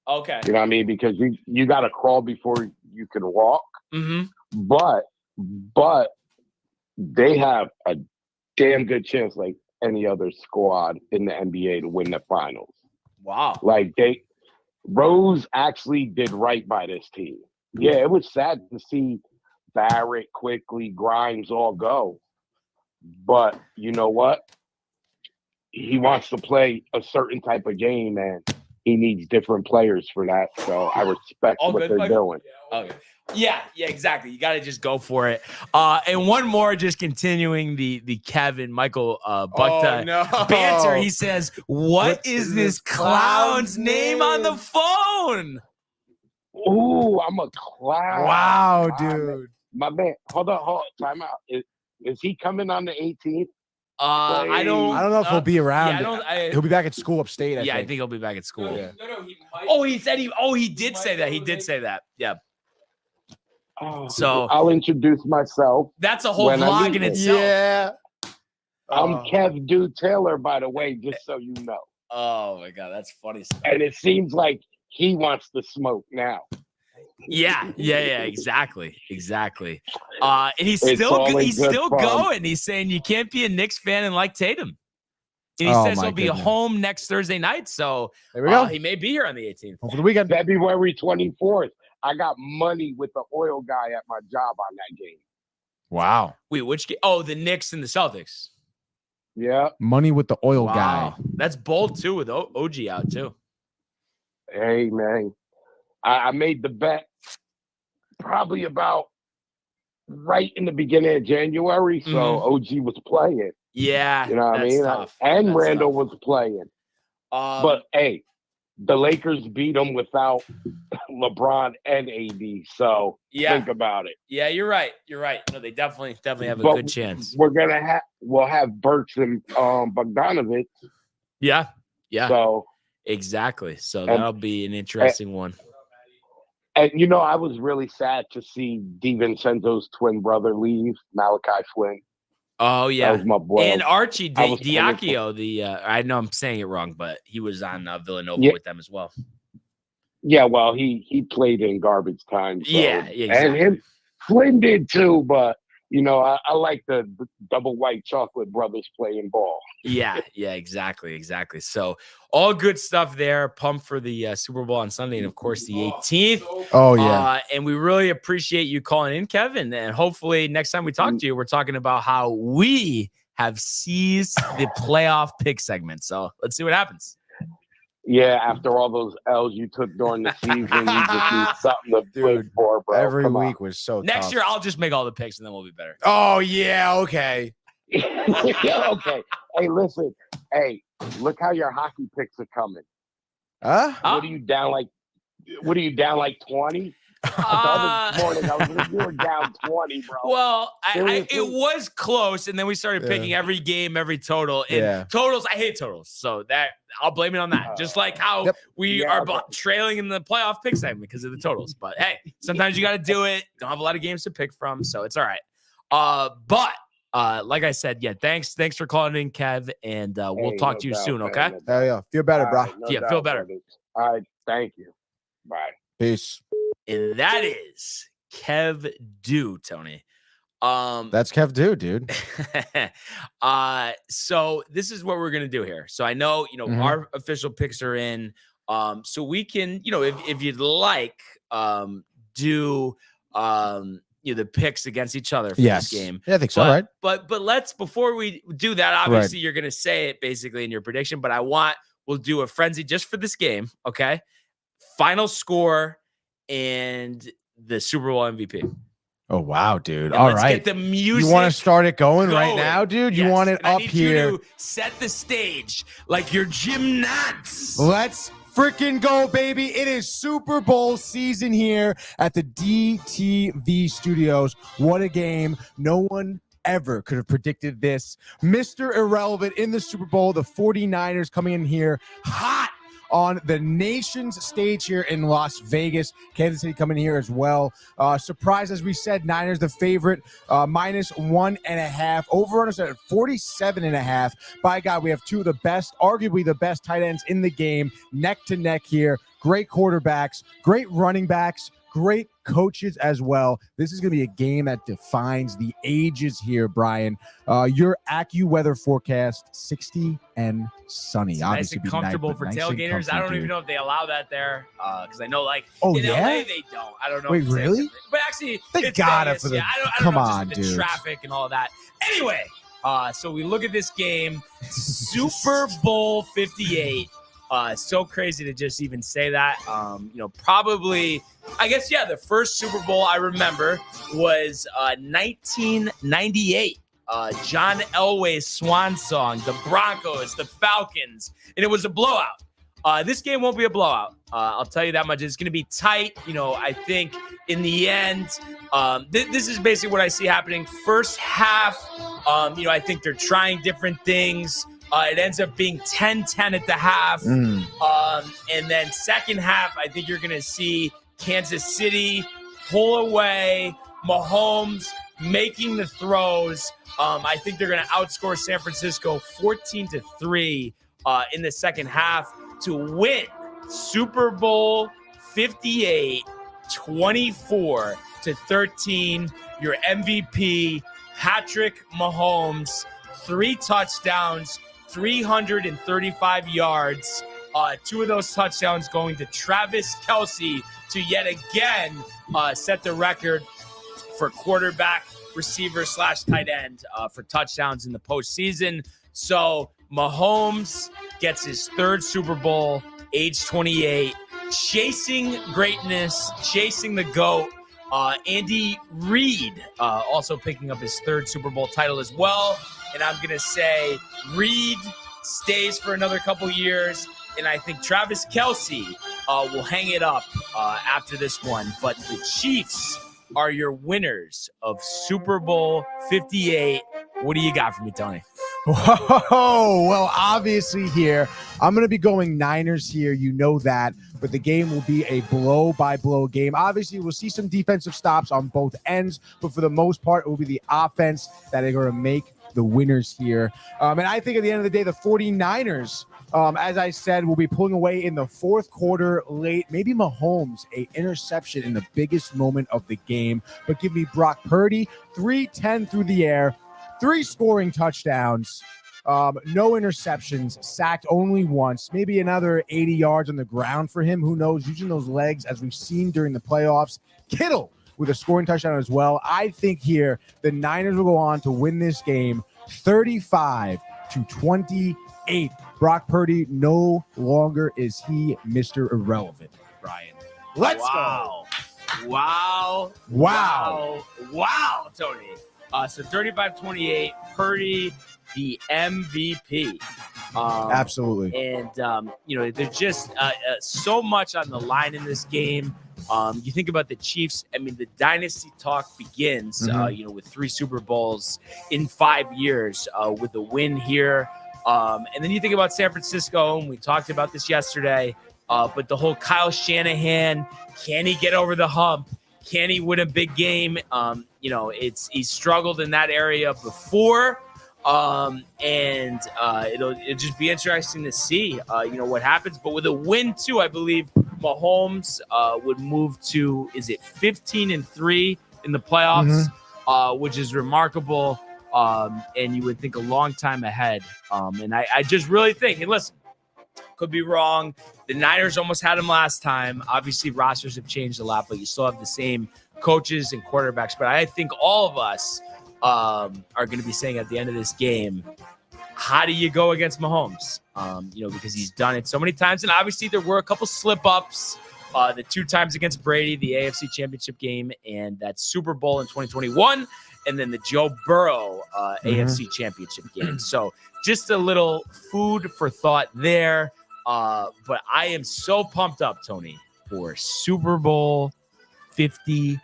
Okay. You know what I mean? Because you got to crawl before you can walk. Mm-hmm. But they have a damn good chance, like any other squad in the NBA, to win the finals. Wow. Like Rose actually did right by this team. Yeah, it was sad to see Barrett, Quickly, Grimes all go. But you know what? He wants to play a certain type of game, and he needs different players for that. So I respect what they're doing. Okay. Yeah, exactly. You got to just go for it. And one more, just continuing the Kevin Michael Bukta banter. He says, "What is this clown's name on the phone?" Ooh, I'm a clown. Wow, dude. My man, hold on, time out. Is he coming on the 18th? I don't know if he'll be around. Yeah, he'll be back at school upstate. I think he'll be back at school. Yeah. No, he might. He did say that. He did say that. Yeah. So I'll introduce myself. That's a whole vlog in itself. Yeah. I'm Kev Dude Taylor, by the way, just so you know. Oh my God, that's funny stuff. And it seems like he wants to smoke now. Yeah, exactly. And he's still going. He's saying you can't be a Knicks fan and like Tatum. And he says he'll be home next Thursday night. So there we go. He may be here on the 18th. Over the weekend. February 24th. I got money with the oil guy at my job on that game. Wow. Wait, which game? Oh, the Knicks and the Celtics. Yeah. Money with the oil guy. That's bold too, with OG out too. Hey, man. I made the bet probably about right in the beginning of January. So OG was playing. Yeah. You know what I mean? Tough. And that's Randall tough. was playing. But hey, the Lakers beat them without LeBron and AD. So think about it. Yeah, you're right. No, they definitely have a good chance. We'll have Burks and Bogdanovich. Yeah. So exactly. So that'll be an interesting one. And I was really sad to see DiVincenzo's twin brother leave, Malachi Flynn. Oh yeah, that was my boy. And Archie Diakio. I know I'm saying it wrong, but he was on Villanova with them as well. Yeah, well, he played in garbage time. So. Yeah, exactly. And him, Flynn did too, but I like the double white chocolate brothers playing ball. Yeah, exactly. So all good stuff there. Pumped for the Super Bowl on Sunday, and of course the 18th. Oh yeah, and we really appreciate you calling in, Kevin. And hopefully next time we talk to you, we're talking about how we have seized the playoff pick segment. So let's see what happens. Yeah, after all those L's you took during the season, you just need something to play for, bro. Every week was so Next tough. year, I'll just make all the picks, and then we'll be better. Oh, yeah, okay. Okay. Hey, listen. Hey, look how your hockey picks are coming. Huh? What are you down like 20? The other morning, you were down 20, bro. Well, it was close, and then we started picking every game, every total. And totals, I hate totals. So that I'll blame it on that. Just like how we are trailing in the playoff pick segment because of the totals. But hey, sometimes you got to do it. Don't have a lot of games to pick from, so it's all right. But like I said, yeah, thanks for calling in, Kev, and we'll talk to you soon, okay? Yeah. Feel better, bro. Feel better. All right, thank you. Bye. Peace. And that is Kev Do, Tony. That's Kev Do, dude. So this is what we're gonna do here. So I know, our official picks are in. So we can, if you'd like, do the picks against each other for this game. Yeah, I think so, right? But let's, before we do that, obviously you're gonna say it basically in your prediction, but we'll do a frenzy just for this game, okay? Final score and the Super Bowl MVP. Oh, wow, dude. And All let's right. get the music. You want to start it going right now, dude? You want it I up need here? You to set the stage like your Jim Nantz. Let's freaking go, baby. It is Super Bowl season here at the DTV studios. What a game. No one ever could have predicted this. Mr. Irrelevant in the Super Bowl. The 49ers coming in here hot on the nation's stage here in Las Vegas. Kansas City coming here as well. Surprise, as we said, Niners the favorite, -1.5. Over-runners at 47.5. By God, we have two of the best, arguably the best tight ends in the game, neck to neck here. Great quarterbacks, great running backs, great coaches as well. This is going to be a game that defines the ages here, Brian. Your AccuWeather forecast, 60 and sunny. It's obviously nice and comfortable for tailgaters. I don't even know if they allow that there, because I know, like, in LA they don't. I don't know. Wait, really? But actually, they got it for the. I don't come know, on, just dude. Traffic and all of that. Anyway, so we look at this game, Super Bowl 58. So crazy to just even say that. Probably, I guess, the first Super Bowl I remember was 1998. John Elway's swan song, the Broncos, the Falcons, and it was a blowout. This game won't be a blowout. I'll tell you that much. It's going to be tight. I think in the end, this is basically what I see happening. First half, I think they're trying different things. It ends up being 10-10 at the half. And then second half, I think you're going to see Kansas City pull away, Mahomes making the throws. I think they're going to outscore San Francisco 14-3 in the second half to win Super Bowl 58, 24-13. Your MVP, Patrick Mahomes, 3 touchdowns, 335 yards. 2 of those touchdowns going to Travis Kelce to yet again set the record for quarterback, receiver / tight end for touchdowns in the postseason. So Mahomes gets his 3rd Super Bowl, age 28, chasing greatness, chasing the GOAT. Andy Reid also picking up his 3rd Super Bowl title as well. And I'm going to say Reid stays for another couple years. And I think Travis Kelce will hang it up after this one. But the Chiefs are your winners of Super Bowl 58. What do you got for me, Tony? Whoa, well, obviously here, I'm going to be going Niners here. You know that. But the game will be a blow-by-blow game. Obviously, we'll see some defensive stops on both ends. But for the most part, it will be the offense that are going to make the winners here. And I think at the end of the day, the 49ers, as I said, will be pulling away in the 4th quarter late. Maybe Mahomes, a interception in the biggest moment of the game. But give me Brock Purdy, 310 through the air, 3 scoring touchdowns, no interceptions, sacked only once, maybe another 80 yards on the ground for him. Who knows? Using those legs, as we've seen during the playoffs. Kittle with a scoring touchdown as well. I think here the Niners will go on to win this game 35-28. Brock Purdy, no longer is he Mr. Irrelevant, Brian. Let's go. Wow, Tony. So 35-28, Purdy, the MVP. Absolutely. And, there's just so much on the line in this game. You think about the Chiefs. I mean, the dynasty talk begins, with 3 Super Bowls in 5 years with a win here. And then you think about San Francisco, and we talked about this yesterday, but the whole Kyle Shanahan, can he get over the hump? Can he win a big game? He's struggled in that area before. It'll just be interesting to see, what happens. But with a win too, I believe Mahomes would move to, is it 15-3 in the playoffs, which is remarkable. And you would think a long time ahead. And I just really think, and listen, could be wrong. The Niners almost had him last time. Obviously, rosters have changed a lot, but you still have the same coaches and quarterbacks. But I think all of us are going to be saying at the end of this game, how do you go against Mahomes? Because he's done it so many times. And obviously there were a couple slip-ups, the 2 times against Brady, the AFC Championship game, and that Super Bowl in 2021, and then the Joe Burrow AFC Championship game. So just a little food for thought there. But I am so pumped up, Tony, for Super Bowl 58.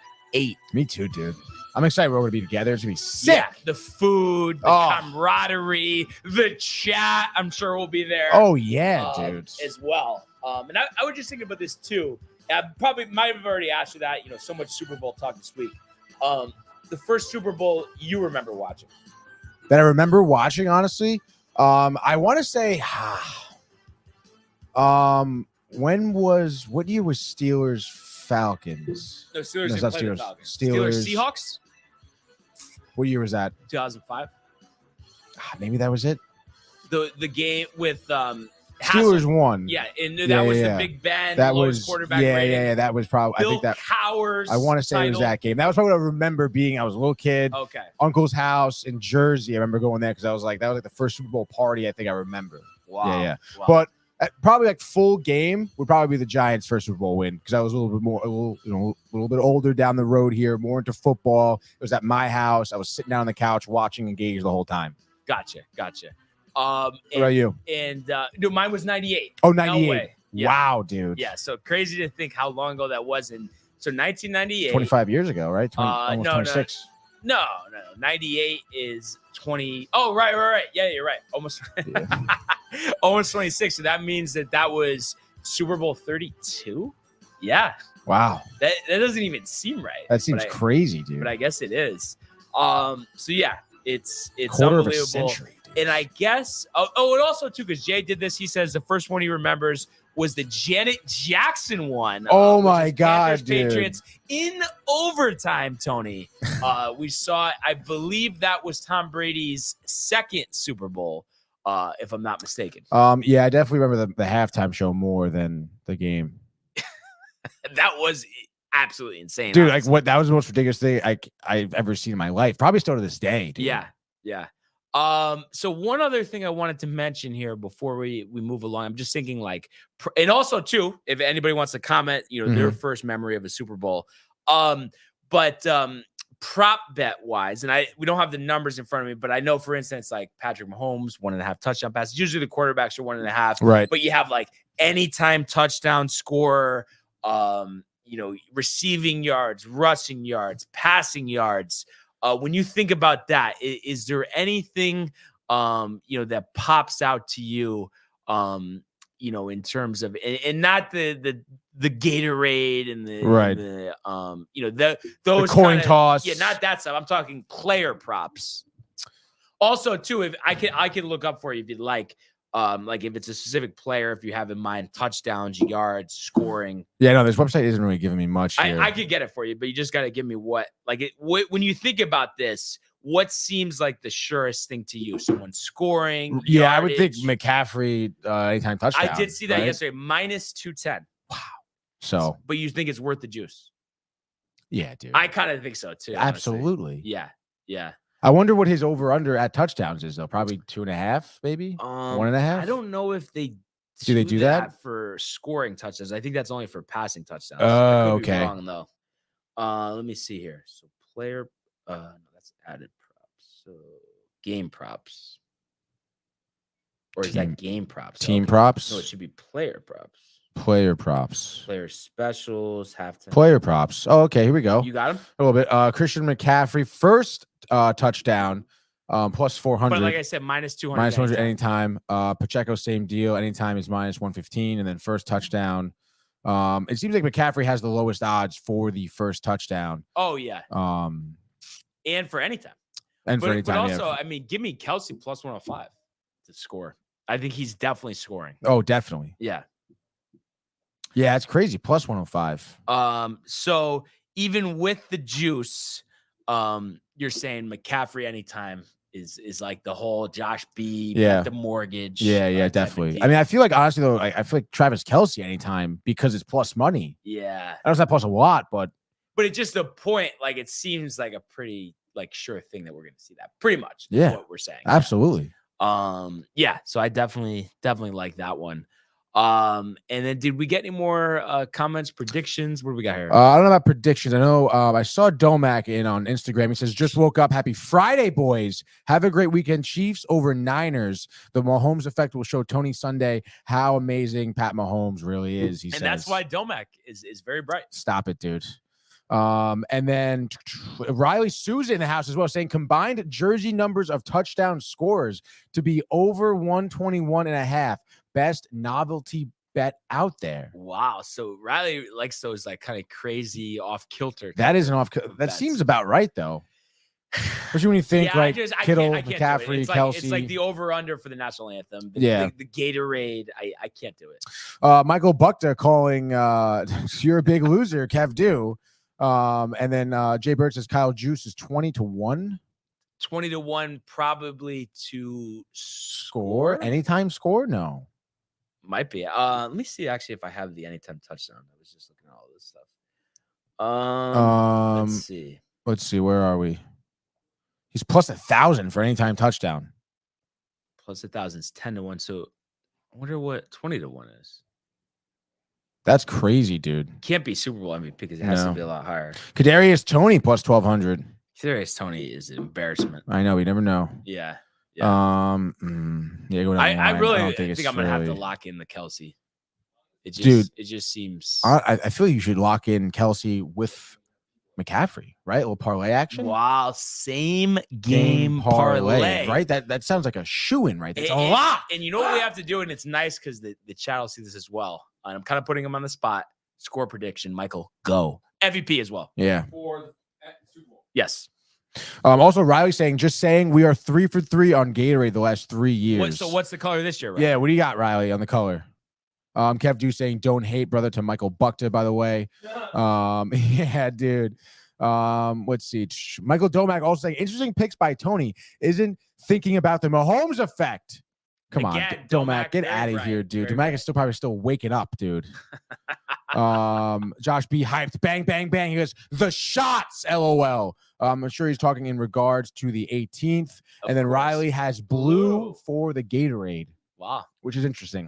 Me too, dude. I'm excited we're going to be together. It's going to be sick. Yeah, the food, the camaraderie, the chat, I'm sure will be there. Oh, yeah, dude. As well. And I was just thinking about this, too. I probably might have already asked you that. So much Super Bowl talk this week. The first Super Bowl you remember watching? That I remember watching, honestly? I want to say, what year was Steelers Falcons? No, Steelers not didn't play the Steelers. Falcons. Steelers Seahawks? What year was that? 2005. Maybe that was it. The game with Steelers won. Yeah, and that was the Big Ben. That was quarterback. Yeah. That was probably. Bill I think that. Cowers. I want to say it was that game. That was probably what I remember being. I was a little kid. Okay. Uncle's house in Jersey. I remember going there because I was like, that was like the first Super Bowl party I think I remember. Wow. Yeah. Wow. But probably like full game would probably be the Giants' first Super Bowl win because I was a little bit older down the road here, more into football. It was at my house. I was sitting down on the couch watching Engage the whole time. Gotcha. What about you? And no, mine was 98. Oh, 98. No way. Yeah. Wow, dude. Yeah, so crazy to think how long ago that was. And so 1998. 25 years ago, right? Almost 26. No. 98 is 20. Oh, right. Yeah, you're right. Almost, almost 26. So that means that was Super Bowl 32. Yeah. Wow. That doesn't even seem right. That seems crazy, dude. But I guess it is. So yeah, it's quarter unbelievable. of a century, dude. And I guess, and also too, because Jay did this, he says the first one he remembers was the Janet Jackson one. Oh my God, Panthers, dude. Patriots in overtime, Tony. We saw, I believe that was Tom Brady's second Super Bowl, if I'm not mistaken. Yeah, I definitely remember the halftime show more than the game. That was absolutely insane. Dude, honestly. like what? That was the most ridiculous thing I've ever seen in my life. Probably still to this day, dude. Yeah. So one other thing I wanted to mention here before we move along, I'm just thinking and also too, if anybody wants to comment, their first memory of a Super Bowl, but prop bet wise, and we don't have the numbers in front of me, but I know, for instance, like Patrick Mahomes, 1.5 touchdown passes. Usually the quarterbacks are 1.5, right? But you have like anytime touchdown scorer, receiving yards, rushing yards, passing yards. When you think about that, is there anything, that pops out to you, in terms of, and not the Gatorade and the, right. Those the coin toss. Yeah, not that stuff. I'm talking player props. Also, too, if I can look up for you if you'd like if it's a specific player, if you have in mind touchdowns, yards, scoring. Yeah, no, this website isn't really giving me much here. I could get it for you, but you just got to give me when you think about this, what seems like the surest thing to you? Someone scoring. Yeah, yardage. I would think McCaffrey anytime touchdown. I did see that right? yesterday, minus 210. Wow. So, but you think it's worth the juice? Yeah, dude. I kind of think so too. Absolutely. Honestly. Yeah. I wonder what his over under at touchdowns is though. Probably 2.5, maybe 1.5. I don't know if they do that for scoring touchdowns. I think that's only for passing touchdowns. Oh, okay. Wrong though. Let me see here. So player, no, that's added props. So game props, or is that game props? Team props? No, it should be player props. Player props. Player specials. Halftime. Player props. Oh, okay. Here we go. You got him a little bit. Christian McCaffrey first touchdown. Plus 400. But like I said, minus 200. Minus 200 anytime. Pacheco, same deal. Anytime is minus 115. And then first touchdown, It seems like McCaffrey has the lowest odds for the first touchdown. Oh yeah. And for anytime. And for anytime. But also, I mean, give me Kelsey plus 105 to score. I think he's definitely scoring. Oh, definitely. Yeah. Yeah, it's crazy. Plus 105. So even with the juice, you're saying McCaffrey anytime is like the whole Josh B, the mortgage. Yeah, definitely. I mean, I feel like honestly though, I feel like Travis Kelsey anytime because it's plus money. Yeah. I know it's not plus a lot, but it's just a point. Like it seems like a pretty like sure thing that we're gonna see that pretty much. Yeah, is what we're saying. Absolutely. Yeah. So I definitely like that one. And then did we get any more comments, predictions? What do we got here? I don't know about predictions. I know I saw Domac in on Instagram. He says, just woke up. Happy Friday, boys. Have a great weekend. Chiefs over Niners. The Mahomes effect will show Tony Sunday how amazing Pat Mahomes really is. He says. That's why Domac is very bright. Stop it, dude. And then Riley Souza in the house as well, saying combined jersey numbers of touchdown scores to be over 121.5. Best novelty bet out there. Wow. So Riley likes those like kind of crazy off kilter. That is an off. That seems about right though. Especially when you think like Kittle, McCaffrey, Kelsey. It's like the over under for the national anthem. The Gatorade. I can't do it. Michael Buckta calling you're a big loser, Kev do. And then Jay Bird says Kyle Juice is 20-1. 20-1 probably to score. Anytime score? No. Might be. Let me see actually if I have the anytime touchdown. I was just looking at all this stuff. Let's see. Where are we? He's plus 1,000 for anytime touchdown. Plus 1,000 is 10-1. So I wonder what 20-1 is. That's crazy, dude. Can't be Super Bowl MVP because it has to be a lot higher. Kadarius Toney plus 1,200. Kadarius Toney is an embarrassment. I know. We never know. Yeah. Go down I really think I'm gonna have to lock in the Kelsey. It just seems. I feel you should lock in Kelsey with McCaffrey, right? A little parlay action. Wow, same game parlay, right? That sounds like a shoo-in, right? That's a lot. And you know what we have to do, and it's nice because the chat will see this as well. And I'm kind of putting him on the spot. Score prediction, Michael. Go MVP as well. Yeah. For the Super Bowl. Yes. Also, Riley saying we are 3 for 3 on Gatorade the last 3 years. So what's the color this year, Riley? Yeah, what do you got, Riley, on the color? Kev Do saying don't hate brother to Michael Buckta, by the way. Yeah, dude. Let's see. Michael Domac also saying interesting picks by Tony. Isn't thinking about the Mahomes effect. Come on, Domac, get out of here, dude. Domac is probably still waking up, dude. Josh B hyped. Bang, bang, bang. He goes, the shots, LOL. I'm sure he's talking in regards to the 18th. And then Riley has blue for the Gatorade. Wow. Which is interesting.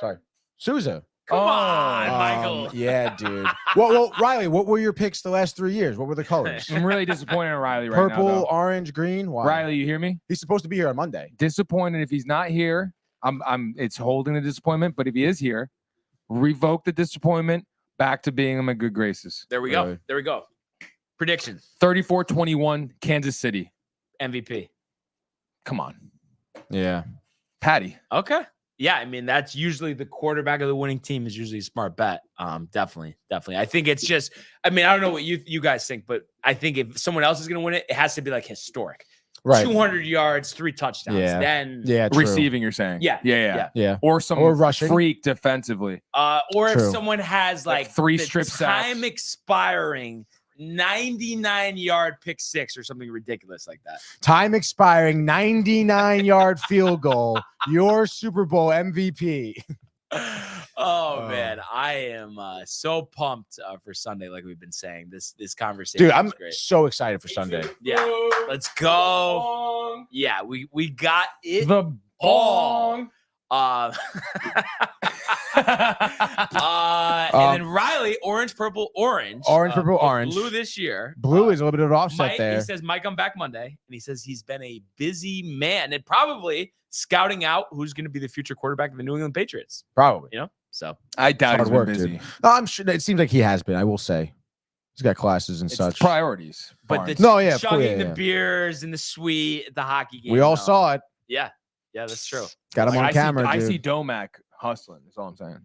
Sorry. Souza. Come on, Michael. Yeah, dude. Well, Riley, what were your picks the last 3 years? What were the colors? I'm really disappointed in Riley right Purple, now. Purple, orange, green. Why? Riley, you hear me? He's supposed to be here on Monday. Disappointed if he's not here. It's holding the disappointment, but if he is here, revoke the disappointment, back to being in my good graces. There we go. There we go. Prediction. 34-21, Kansas City. MVP. Come on. Yeah. Patty. Okay. Yeah, I mean, that's usually the quarterback of the winning team is usually a smart bet. Definitely. I think it's just, I mean, I don't know what you guys think, but I think if someone else is going to win it, it has to be like historic. Right. 200 yards, 3 touchdowns. Yeah. Then receiving, you're saying. Yeah. Or some rushing freak defensively. Or if someone has like 3 strip sacks. Time expiring 99-yard pick 6 or something ridiculous like that. Time expiring 99-yard field goal. Your Super Bowl MVP. Man, I am so pumped for Sunday, like we've been saying. This conversation, dude, I'm great. So excited for Sunday. Yeah, let's go. Yeah, we got it. The bong. And then Riley, orange, purple, orange. Orange, purple, orange. Blue this year. Blue is a little bit of an offset there. He says, Mike, I'm back Monday. And he says he's been a busy man and probably scouting out who's going to be the future quarterback of the New England Patriots. Probably. You know? So I doubt he's been busy. Dude. No, I'm sure it seems like he has been, I will say. He's got classes and such. Priorities. But the chugging the beers and the suite at the hockey game. We all saw it. Yeah. Yeah, that's true. Got him on camera, dude. I see Domac hustling. That's all I'm saying.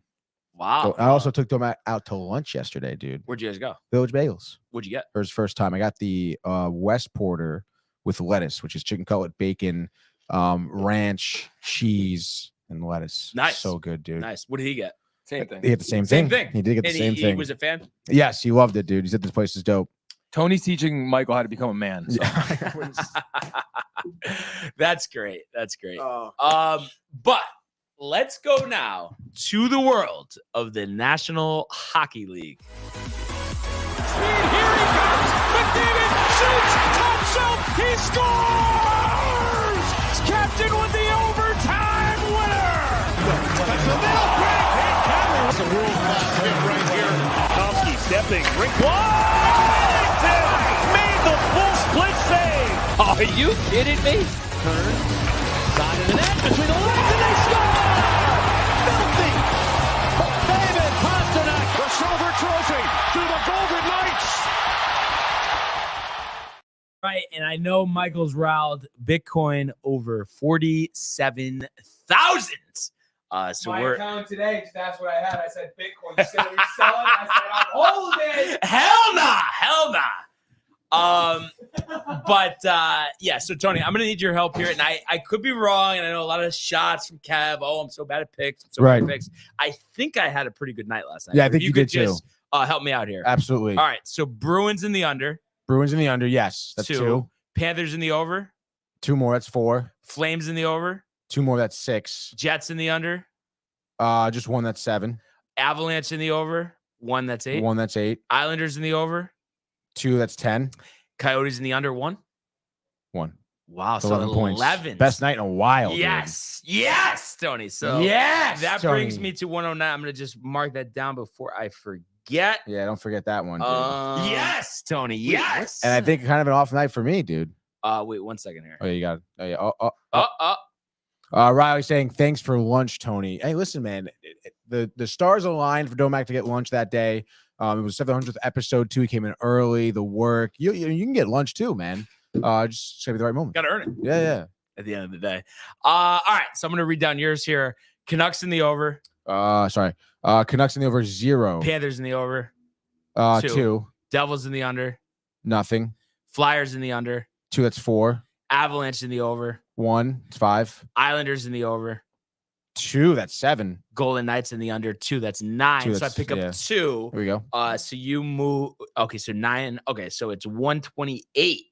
Wow. So I also took them out to lunch yesterday, dude. Where'd you guys go? Village Bagels. What'd you get? For his first time. I got the West Porter with lettuce, which is chicken cutlet, bacon, ranch, cheese, and lettuce. Nice. So good, dude. Nice. What did he get? Same thing. He had the same thing. He did get the same thing. He was a fan? Yes, he loved it, dude. He said this place is dope. Tony's teaching Michael how to become a man. So. That's great. That's great. But let's go now to the world of the National Hockey League. Here he comes. McDavid shoots. Top shelf. He scores. Captain with the overtime winner. That's a middle break. That's a world-class hit right here. Tomsky stepping. Rink wide. Made the full split save. Are you kidding me? Turn. Side of the net. Between the legs and they score. Filthy. David Pasternak. The silver trophy to the Golden Knights. Right, and I know Michael's riled. Bitcoin over 47,000. So we're account today. That's what I had. I said Bitcoin. You said we're selling. I said I'm holding. hell nah. But yeah. So Tony, I'm gonna need your help here, and I could be wrong, and I know a lot of shots from Kev. Oh, I'm so bad at picks. I'm so bad at picks. I think I had a pretty good night last night. Yeah, I think you could did too. just help me out here. Absolutely. All right. So Bruins in the under. Bruins in the under. Yes, that's two. Panthers in the over. 2 more. That's 4. Flames in the over. 2 more. That's 6. Jets in the under. Just 1. That's 7. Avalanche in the over. 1. That's 8. 1. That's 8. Islanders in the over. 2. That's 10. Coyotes in the under. 1. 1. Wow. So 11 points. 11. Best night in a while. Yes. Dude. Yes, Tony. So yes, that Tony. brings me to 109. I'm going to just mark that down before I forget. Yeah, don't forget that one. Dude. Yes, Tony. Yes. And I think kind of an off night for me, dude. Wait 1 second here. Oh, you got it. Oh, yeah. Riley saying, thanks for lunch, Tony. Hey, listen, man. The stars aligned for Domac to get lunch that day. It was 700th episode, too. He came in early, the work. You can get lunch, too, man. Just gotta be the right moment. Got to earn it. Yeah. At the end of the day. All right. So I'm going to read down yours here. Canucks in the over. Sorry. Canucks in the over 0. Panthers in the over. 2. Devils in the under. Nothing. Flyers in the under. 2. That's 4. Avalanche in the over. 1. It's 5. Islanders in the over. 2. That's 7. Golden Knights in the under. 2. That's 9. 2, so I pick up 2. Here we go. So you move. Okay, so 9. Okay, so it's 128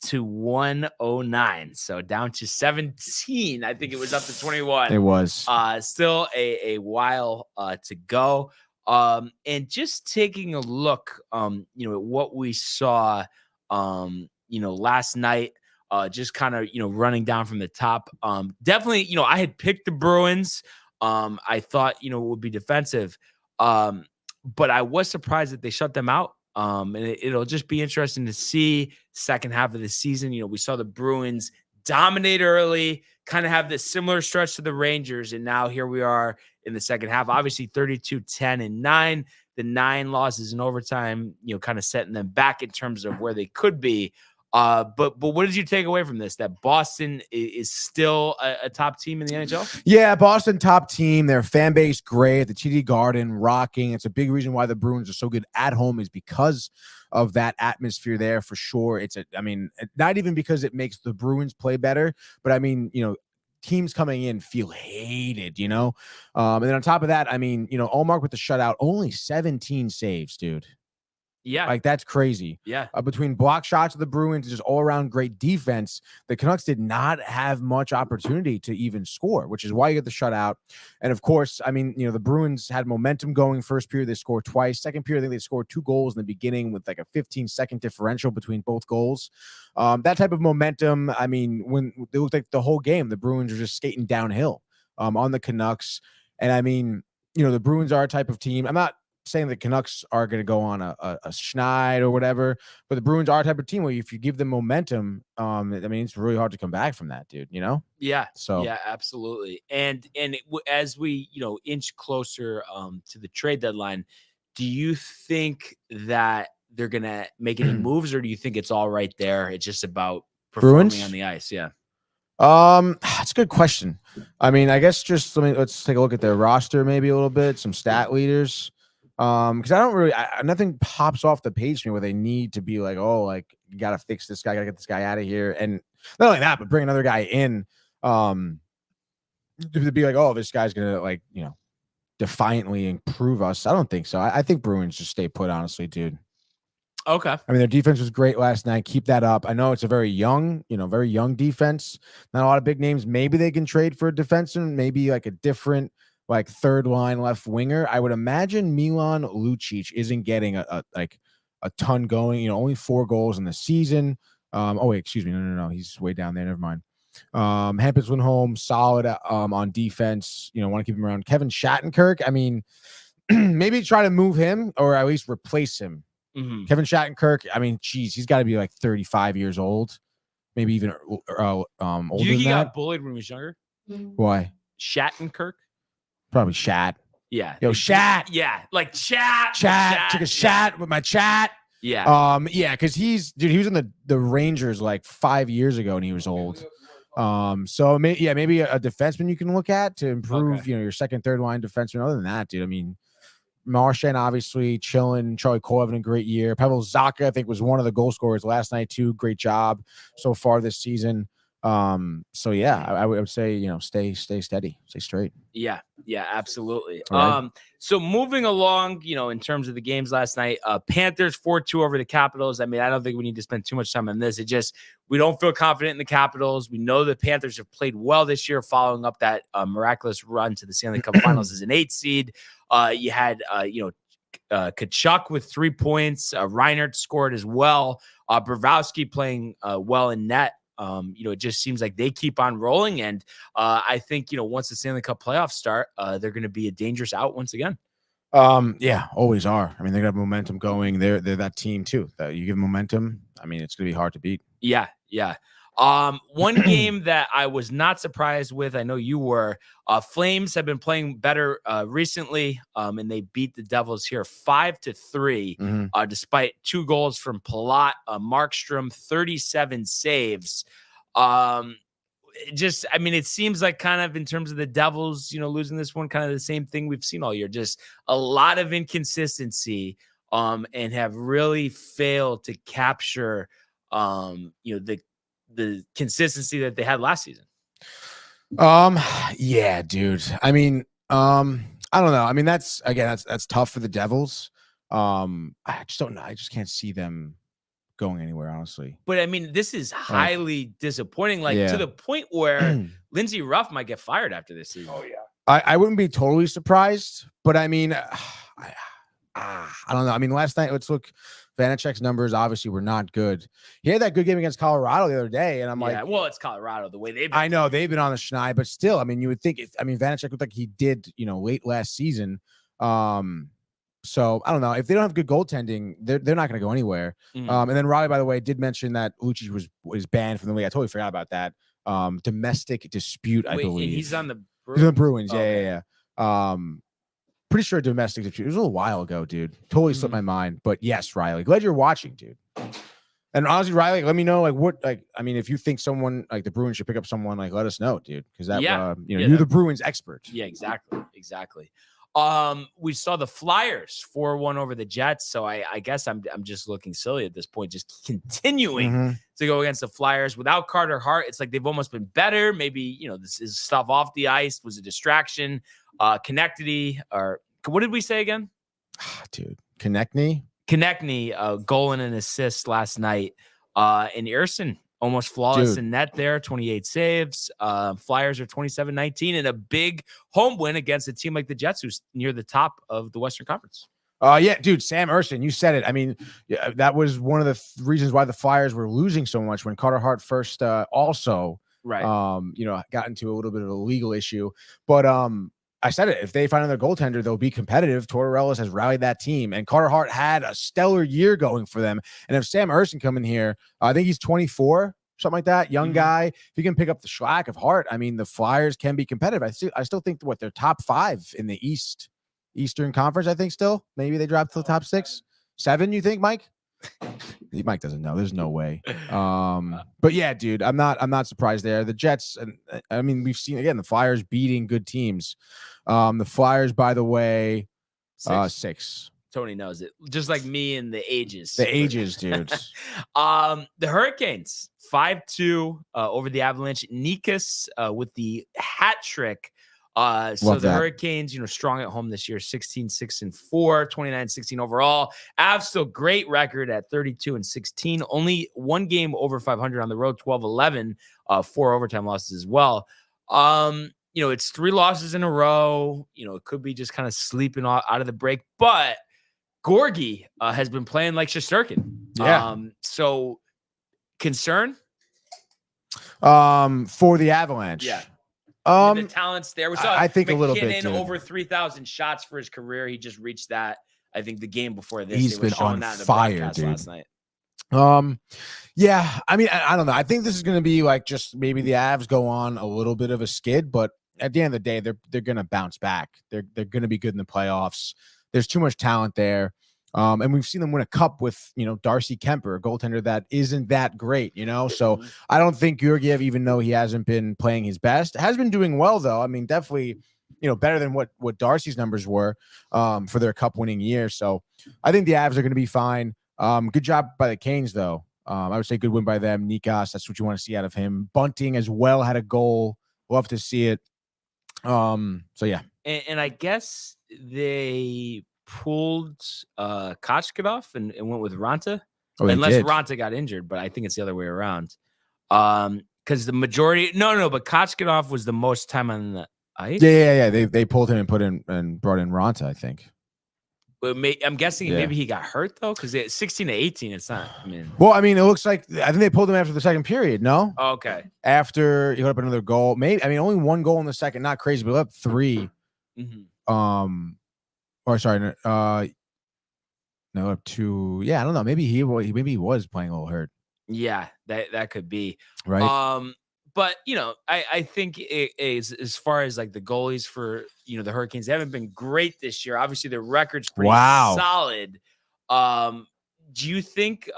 to 109. So down to 17. I think it was up to 21. It was. Still a while to go. And just taking a look, at what we saw, last night. Just kind of, running down from the top. Definitely, I had picked the Bruins. I thought, it would be defensive. But I was surprised that they shut them out. And it'll just be interesting to see second half of the season. We saw the Bruins dominate early, kind of have this similar stretch to the Rangers. And now here we are in the second half, obviously 32-10-9, the 9 losses in overtime, kind of setting them back in terms of where they could be. But what did you take away from this? That Boston is still a top team in the NHL? Yeah, Boston top team. Their fan base great. The TD Garden rocking. It's a big reason why the Bruins are so good at home is because of that atmosphere there for sure. Not even because it makes the Bruins play better, but teams coming in feel hated, and then on top of that, Allmark with the shutout, only 17 saves, dude. Yeah. Like, that's crazy. Yeah. Between block shots of the Bruins and just all around great defense, the Canucks did not have much opportunity to even score, which is why you get the shutout. And of course, the Bruins had momentum going. First period, they scored twice. Second period, I think they scored 2 goals in the beginning with like a 15-second differential between both goals. That type of momentum, when they looked like the whole game, the Bruins were just skating downhill on the Canucks. And the Bruins are a type of team. I'm not saying the Canucks are going to go on a schneid or whatever, but the Bruins are a type of team where if you give them momentum, it's really hard to come back from that, dude, Yeah. So yeah, absolutely. And as we, inch closer to the trade deadline, do you think that they're going to make any moves, or do you think it's all right there? It's just about performing Bruins? on the ice. Yeah. That's a good question. I mean, I guess just let's take a look at their roster maybe a little bit, some stat leaders. Because I don't really, nothing pops off the page to me where they need to be like, oh, like you got to fix this guy, got to get this guy out of here, and not only that, but bring another guy in, to be like, oh, this guy's gonna like defiantly improve us. I don't think so. I think Bruins just stay put, honestly, dude. Okay. I mean, their defense was great last night. Keep that up. I know it's a very young defense. Not a lot of big names. Maybe they can trade for a defenseman, maybe like a different, like third line left winger. I would imagine Milan Lucic isn't getting a ton going. Only 4 goals in the season. Oh wait, excuse me. No. He's way down there. Never mind. Hampus Lindholm, solid on defense. Want to keep him around. Kevin Shattenkirk. I mean, maybe try to move him or at least replace him. Mm-hmm. Kevin Shattenkirk, I mean, geez, he's got to be like 35 years old, maybe even older than that. He got bullied when he was younger? Why? Shattenkirk? Probably Shat. Yeah. Yo, Shat. Yeah, like chat. Took a shot with my chat. Yeah. Yeah, because he was in the Rangers like 5 years ago and he was old. So maybe a defenseman you can look at to improve, your second, third line defenseman. Other than that, dude, I mean, Marchand obviously chilling. Charlie Cole having a great year. Pavel Zacha, I think, was one of the goal scorers last night too. Great job so far this season. So yeah, I would say stay steady, stay straight. Yeah, absolutely. Right. So moving along, in terms of the games last night, Panthers 4-2 over the Capitals. I mean, I don't think we need to spend too much time on this. We don't feel confident in the Capitals. We know the Panthers have played well this year, following up that miraculous run to the Stanley Cup Finals as an 8 seed. You had Tkachuk with 3 points. Reinhardt scored as well. Bravowski playing well in net. It just seems like they keep on rolling. And I think, once the Stanley Cup playoffs start, they're going to be a dangerous out once again. Yeah, always are. I mean, they're going to have momentum going. They're that team too. You give them momentum, I mean, it's going to be hard to beat. Yeah. One game that I was not surprised with, I know you were, Flames have been playing better recently, and they beat the Devils here 5-3, despite 2 goals from Palat, Markstrom, 37 saves. It seems like kind of in terms of the Devils, losing this one, kind of the same thing we've seen all year, just a lot of inconsistency, and have really failed to capture, the consistency that they had last season. Yeah, dude. I mean, I don't know. I mean, that's tough for the Devils. I just don't know. I just can't see them going anywhere, honestly. But I mean, this is highly disappointing, to the point where Lindsey Ruff might get fired after this season. Oh yeah. I wouldn't be totally surprised, but I mean, I don't know. I mean, last night, let's look. Vanacek's numbers obviously were not good. He had that good game against Colorado the other day, and I'm like, well, it's Colorado the way they've been. I know they've been on the schneid, but still, I mean, you would think Vanacek looked like he did, late last season. So I don't know if they don't have good goaltending, they're not going to go anywhere. And then Riley, by the way, did mention that Lucic was banned from the league. I totally forgot about that. Domestic dispute, I believe. He's on the Bruins. He's on the Bruins. Okay. Yeah. Pretty sure domestic dispute. It was a little while ago, dude. Totally slipped my mind. But yes, Riley, glad you're watching, dude. And honestly, Riley, let me know if you think someone like the Bruins should pick up someone, let us know, dude. Because you're the Bruins expert. Yeah, exactly. We saw the Flyers 4-1 over the Jets. So I guess I'm just looking silly at this point, just continuing to go against the Flyers without Carter Hart. It's like they've almost been better. Maybe, this is stuff off the ice was a distraction. Konechny, or what did we say again? Dude, Konechny, goal and an assist last night. And Ersson almost flawless in net there, 28 saves. Flyers are 27-19 in a big home win against a team like the Jets, who's near the top of the Western Conference. Yeah, dude, Sam Ersson, you said it. I mean, that was one of the reasons why the Flyers were losing so much when Carter Hart first also got into a little bit of a legal issue. But I said it. If they find another goaltender, they'll be competitive. Tortorella has rallied that team, and Carter Hart had a stellar year going for them. And if Sam Ersson come in here, I think he's 24, something like that, young guy. If he can pick up the slack of Hart, I mean, the Flyers can be competitive. I still think they're top 5 in the Eastern Conference. I think still maybe they drop to the top 6, 7. You think, Mike? Mike doesn't know. There's no way. But yeah, dude, I'm not surprised there. The Jets, and I mean, we've seen again the Flyers beating good teams. The Flyers, by the way, 6. Tony knows it, just like me and the ages. The ages, dude. The Hurricanes 5-2 over the Avalanche. Nikas with the hat trick. So the Hurricanes, strong at home this year, 16-6-4, 29-16 overall. Avs still great record at 32-16. Only one game over 500 on the road, 12-11, 4 overtime losses as well. It's 3 losses in a row. It could be just kind of sleeping out of the break, but Gorgie has been playing like Shesterkin. Yeah. So concern? For the Avalanche. Yeah. The talent's there. We saw I think McKinnon, a little bit, dude. over 3,000 shots for his career. He just reached that. I think the game before this, he's been on fire, dude. Last night. Yeah. I mean, I don't know. I think this is going to be like just maybe the Avs go on a little bit of a skid, but at the end of the day, they're going to bounce back. They're going to be good in the playoffs. There's too much talent there. And we've seen them win a cup with, Darcy Kemper, a goaltender that isn't that great, So I don't think Georgiev, even though he hasn't been playing his best, has been doing well, though. I mean, definitely, better than what Darcy's numbers were for their cup winning year. So I think the Avs are going to be fine. Good job by the Canes, though. I would say good win by them. Nikas, that's what you want to see out of him. Bunting as well had a goal. Love to see it. So yeah. And I guess they pulled Kochkadov and went with Ranta. Unless Ranta got injured, but I think it's the other way around. Because the majority but Kochkadov was the most time on the ice. Yeah. They pulled him and brought in Ranta, I think. But I'm guessing maybe he got hurt though, because 16-18, it's not. Well, I mean, it looks like I think they pulled him after the second period. No, okay. After he put up another goal, maybe. I mean, only 1 goal in the second, not crazy, but up 3. Mm-hmm. Or sorry, no, up 2. Yeah, I don't know. Maybe he was playing a little hurt. Yeah, that could be right. But I think as far as like the goalies for the Hurricanes, they haven't been great this year. Obviously, their record's pretty solid. Do you think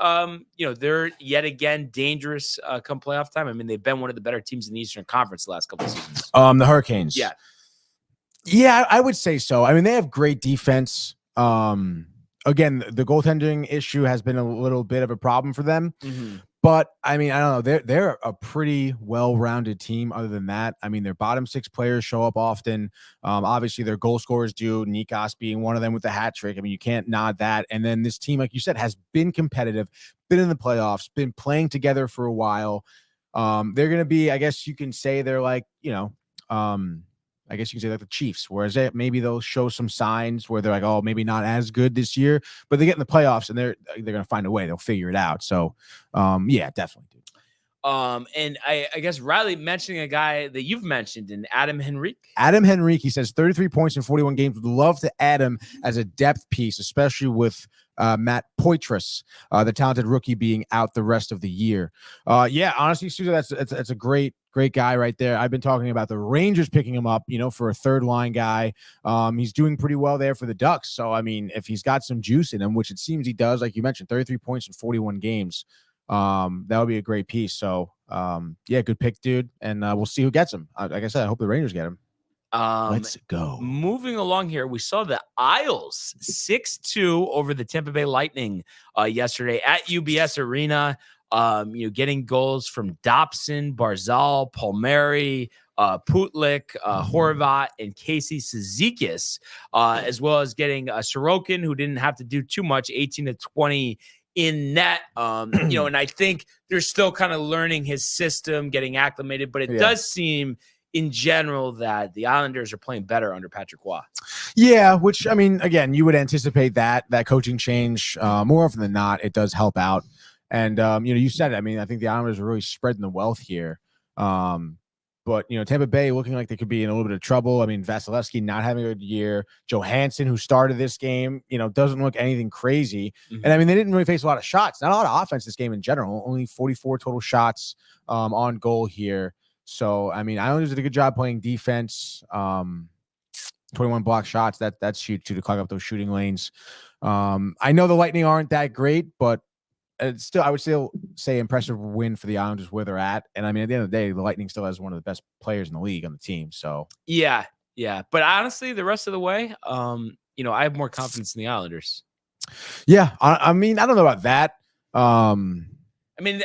they're yet again dangerous come playoff time? I mean, they've been one of the better teams in the Eastern Conference the last couple of seasons. The Hurricanes. Yeah, I would say so. I mean, they have great defense. Again, the goaltending issue has been a little bit of a problem for them. Mm-hmm. But I mean, I don't know. They're a pretty well-rounded team. Other than that, I mean, their bottom 6 players show up often. Obviously, their goal scorers do. Nikas being one of them with the hat trick. I mean, you can't nod that. And then this team, like you said, has been competitive, been in the playoffs, been playing together for a while. They're going to be, I guess you can say, they're like, I guess you can say like the Chiefs, whereas maybe they'll show some signs where they're like, oh, maybe not as good this year, but they get in the playoffs and they're going to find a way. They'll figure it out. So, yeah, definitely, dude. And I guess Riley mentioning a guy that you've mentioned in Adam Henrique. Adam Henrique, he says 33 points in 41 games. Would love to add him as a depth piece, especially with Matt Poitras, the talented rookie, being out the rest of the year. Yeah, honestly, Susan, that's a great guy right there. I've been talking about the Rangers picking him up, for a third line guy. He's doing pretty well there for the Ducks. So, I mean, if he's got some juice in him, which it seems he does, like you mentioned, 33 points in 41 games, that would be a great piece. So, yeah, good pick, dude. And we'll see who gets him. Like I said, I hope the Rangers get him. Let's go. Moving along here, we saw the Isles 6-2 over the Tampa Bay Lightning yesterday at UBS Arena. Getting goals from Dobson, Barzal, Palmieri, Putlik, Horvat, and Casey Cizikas, as well as getting Sorokin, who didn't have to do too much, 18-20 in net. And I think they're still kind of learning his system, getting acclimated, but it does seem in general that the Islanders are playing better under Patrick Roy. Yeah, which, I mean, again, you would anticipate that coaching change. More often than not, it does help out. And, you said it. I mean, I think the Islanders are really spreading the wealth here. But, Tampa Bay looking like they could be in a little bit of trouble. I mean, Vasilevsky not having a good year. Johansson, who started this game, doesn't look anything crazy. Mm-hmm. And, I mean, they didn't really face a lot of shots. Not a lot of offense this game in general. Only 44 total shots on goal here. So, I mean, Islanders did a good job playing defense. 21 block shots. That's huge, too, to clog up those shooting lanes. I know the Lightning aren't that great, but still, I would still say impressive win for the Islanders where they're at. And I mean, at the end of the day, the Lightning still has one of the best players in the league on the team. So yeah. But honestly, the rest of the way, I have more confidence in the Islanders. yeah, I mean, I don't know about that. I mean,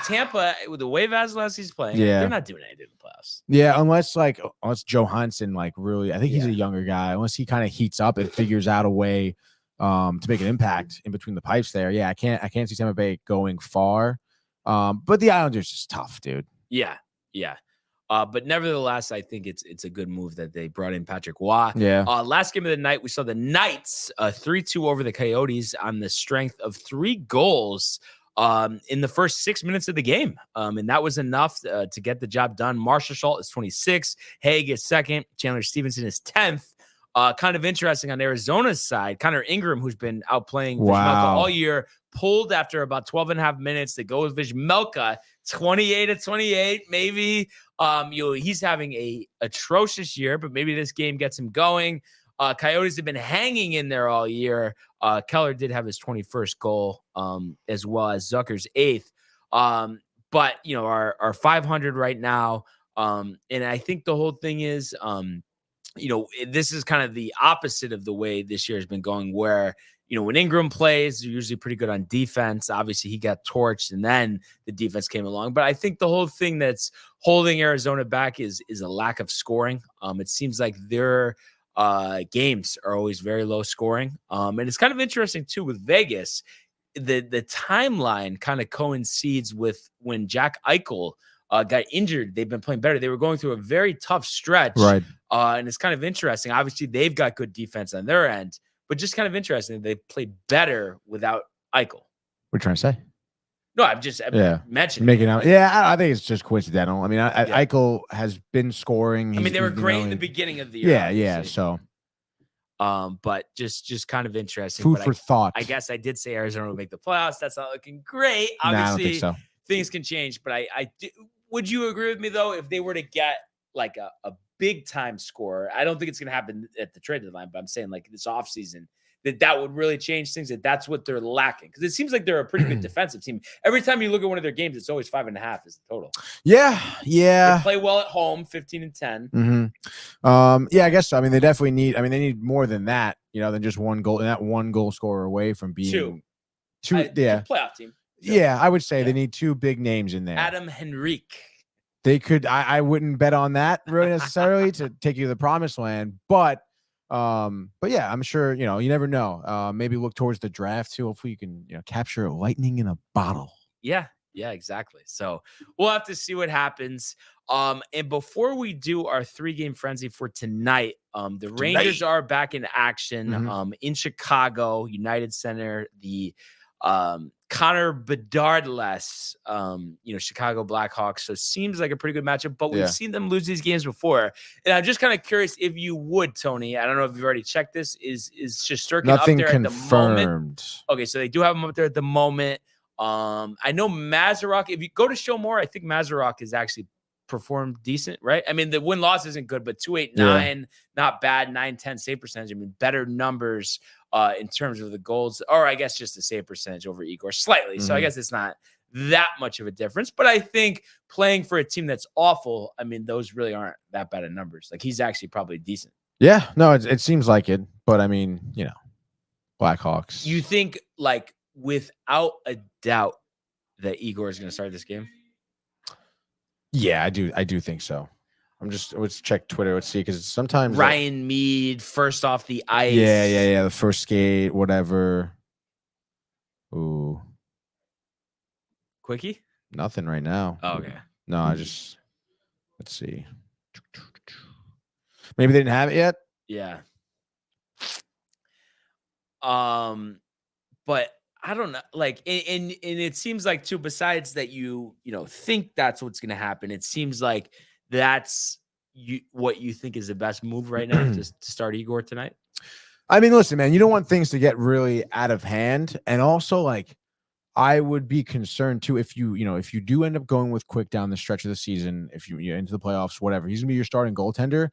Tampa with the way Vasilevsky's playing, Yeah. they're not doing anything in the playoffs. Yeah, unless Johansson really, I think he's a younger guy. Unless he kind of heats up and figures out a way to make an impact in between the pipes there. Yeah, I can't see Tampa Bay going far. But the Islanders is tough, dude. Yeah. But nevertheless, I think it's a good move that they brought in Patrick Waugh. Yeah. Last game of the night, we saw the Knights 3-2 over the Coyotes on the strength of 3 goals in the first 6 minutes of the game. And that was enough to get the job done. Marshall Schultz is 26. Haig is 2nd. Chandler Stevenson is 10th. Kind of interesting on Arizona's side. Connor Ingram, who's been outplaying Vizmelka all year, pulled after about 12 and a half minutes to go with Vizmelka, 28-28. Maybe he's having a atrocious year, but maybe this game gets him going. Coyotes have been hanging in there all year. Keller did have his 21st goal, as well as Zucker's 8th. But our 500 right now. And I think the whole thing is, this is kind of the opposite of the way this year has been going, where, when Ingram plays, they're usually pretty good on defense. Obviously, he got torched, and then the defense came along. But I think the whole thing that's holding Arizona back is a lack of scoring. It seems like their games are always very low scoring. And it's kind of interesting, too, with Vegas. The timeline kind of coincides with when Jack Eichel got injured. They've been playing better. They were going through a very tough stretch. Right. And it's kind of interesting. Obviously, they've got good defense on their end, but just kind of interesting. They played better without Eichel. What are you trying to say? No, I'm mentioning. Making out. Yeah, I think it's just coincidental. I mean, Eichel has been scoring. I mean, they were great in the beginning of the year. Yeah. So, but just kind of interesting. Food for thought. I guess I did say Arizona would make the playoffs. That's not looking great. Obviously, I don't think so. Things can change, but would you agree with me though if they were to get like a big time scorer? I don't think it's going to happen at the trade deadline, but I'm saying like this offseason that would really change things. That's what they're lacking, because it seems like they're a pretty good defensive team. Every time you look at one of their games, it's always 5.5 is the total. Yeah. They play well at home, 15-10. Mm-hmm. Yeah, I guess so. I mean, they definitely need. I mean, they need more than that. Than just one goal, and that one goal scorer away from being two. Yeah, playoff team. Yeah, I would say they need 2 big names in there. Adam Henrique. They could. I wouldn't bet on that really necessarily to take you to the promised land, but yeah, I'm sure you never know. Maybe look towards the draft too. Hopefully, you can capture lightning in a bottle. Yeah, exactly. So we'll have to see what happens. And before we do our 3-game frenzy for tonight, the Rangers are back in action. In Chicago, United Center. The Connor Bedard-less, Chicago Blackhawks. So it seems like a pretty good matchup, but we've seen them lose these games before. And I'm just kind of curious if you would, Tony. I don't know if you've already checked this. Is Shesterkin up there confirmed. At the moment? Okay, so they do have him up there at the moment. I know Mazarok. If you go to show more, I think Mazarok is actually performed decent, right? I mean, the win-loss isn't good, but 2.89, not bad. 9-10 save percentage. I mean, better numbers in terms of the goals, or I guess just the save percentage over Igor slightly. So I guess it's not that much of a difference. But I think playing for a team that's awful, I mean, those really aren't that bad of numbers. Like, he's actually probably decent. Yeah, no, it seems like it. But I mean, Blackhawks. You think, like, without a doubt that Igor is going to start this game? Yeah, I do think so. Let's check Twitter. Let's see, because sometimes Ryan Mead first off the ice. Yeah. The first skate, whatever. Ooh, Quickie? Nothing right now. Oh, okay. No, let's see. Maybe they didn't have it yet. Yeah. But I don't know. Like, and it seems like too. Besides that, you think that's what's going to happen. It seems like that's what you think is the best move right now to start Igor tonight. I mean, listen, man, you don't want things to get really out of hand, and also like I would be concerned too if you do end up going with Quick down the stretch of the season, if you're into the playoffs, whatever, he's gonna be your starting goaltender.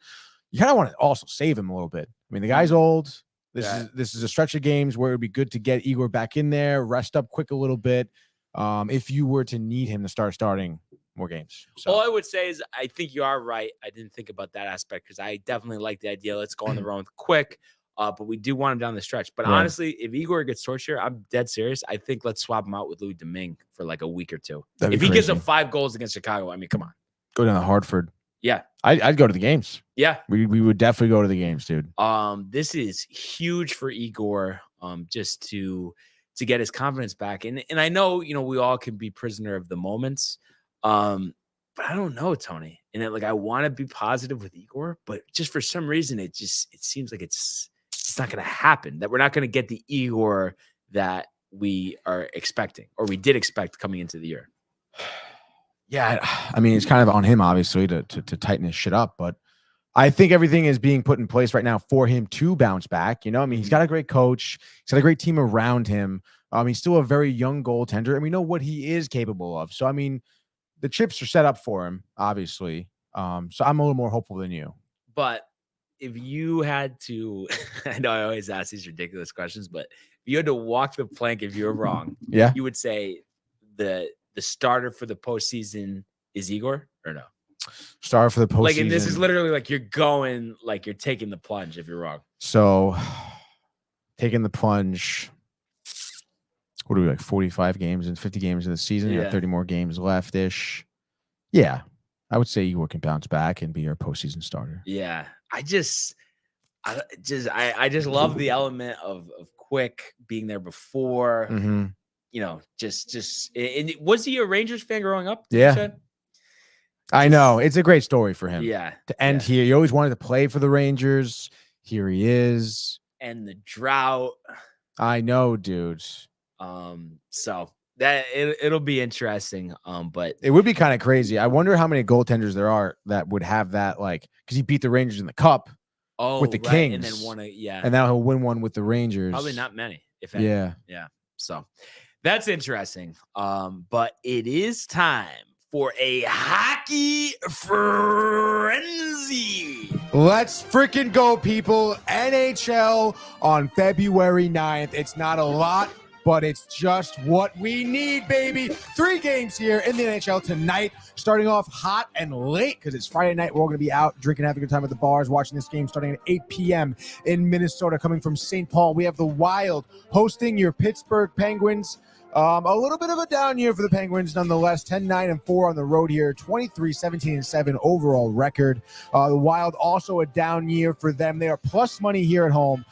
You kind of want to also save him a little bit. I mean, the guy's old. This is a stretch of games where it would be good to get Igor back in there, rest up quick a little bit. If you were to need him to start starting more games. So. All I would say is I think you are right. I didn't think about that aspect because I definitely like the idea. Let's go on the run quick. But we do want him down the stretch. But honestly, if Igor gets tortured, I'm dead serious. I think let's swap him out with Louis Domingue for like a week or two. If he gives up 5 goals against Chicago, I mean, come on. Go down to Hartford. Yeah. I'd go to the games. Yeah. We would definitely go to the games, dude. This is huge for Igor, just to get his confidence back. And I know, we all can be prisoner of the moments. But I don't know, Tony. And I want to be positive with Igor, but just for some reason, it seems like it's not going to happen, that we're not going to get the Igor that we are expecting, or we did expect coming into the year. Yeah. I mean, it's kind of on him, obviously, to tighten his shit up, but I think everything is being put in place right now for him to bounce back. I mean, he's got a great coach. He's got a great team around him. He's still a very young goaltender, and we know what he is capable of. So, I mean, the chips are set up for him, obviously. So I'm a little more hopeful than you. But if you had to, I know I always ask these ridiculous questions, but if you had to walk the plank, if you were wrong, you would say the starter for the postseason is Igor, or no? Starter for the postseason. And this is literally you're taking the plunge if you're wrong. So taking the plunge. What are we 45 games and 50 games in the season? You have 30 more games left-ish. Yeah. I would say Igor can bounce back and be your postseason starter. Yeah. I just love the element of Quick being there before. Mm-hmm. Was he a Rangers fan growing up? Yeah. I know. It's a great story for him. Yeah. To end here. You always wanted to play for the Rangers. Here he is. And the drought. I know, dude. So that it'll be interesting. But it would be kind of crazy. I wonder how many goaltenders there are that would have that, because he beat the Rangers in the Cup with the Kings, and then won it. Yeah, and now he'll win one with the Rangers. Probably not many, if any. Yeah. So that's interesting. But it is time for a hockey frenzy. Let's freaking go, people. NHL on February 9th. It's not a lot, but it's just what we need, baby. 3 games here in the NHL tonight, starting off hot and late because it's Friday night. We're all going to be out drinking, having a good time at the bars, watching this game starting at 8 p.m. in Minnesota. Coming from St. Paul, we have the Wild hosting your Pittsburgh Penguins. A little bit of a down year for the Penguins, nonetheless. 10-9-4 on the road here, 23-17-7 overall record. The Wild also a down year for them. They are plus money here at home,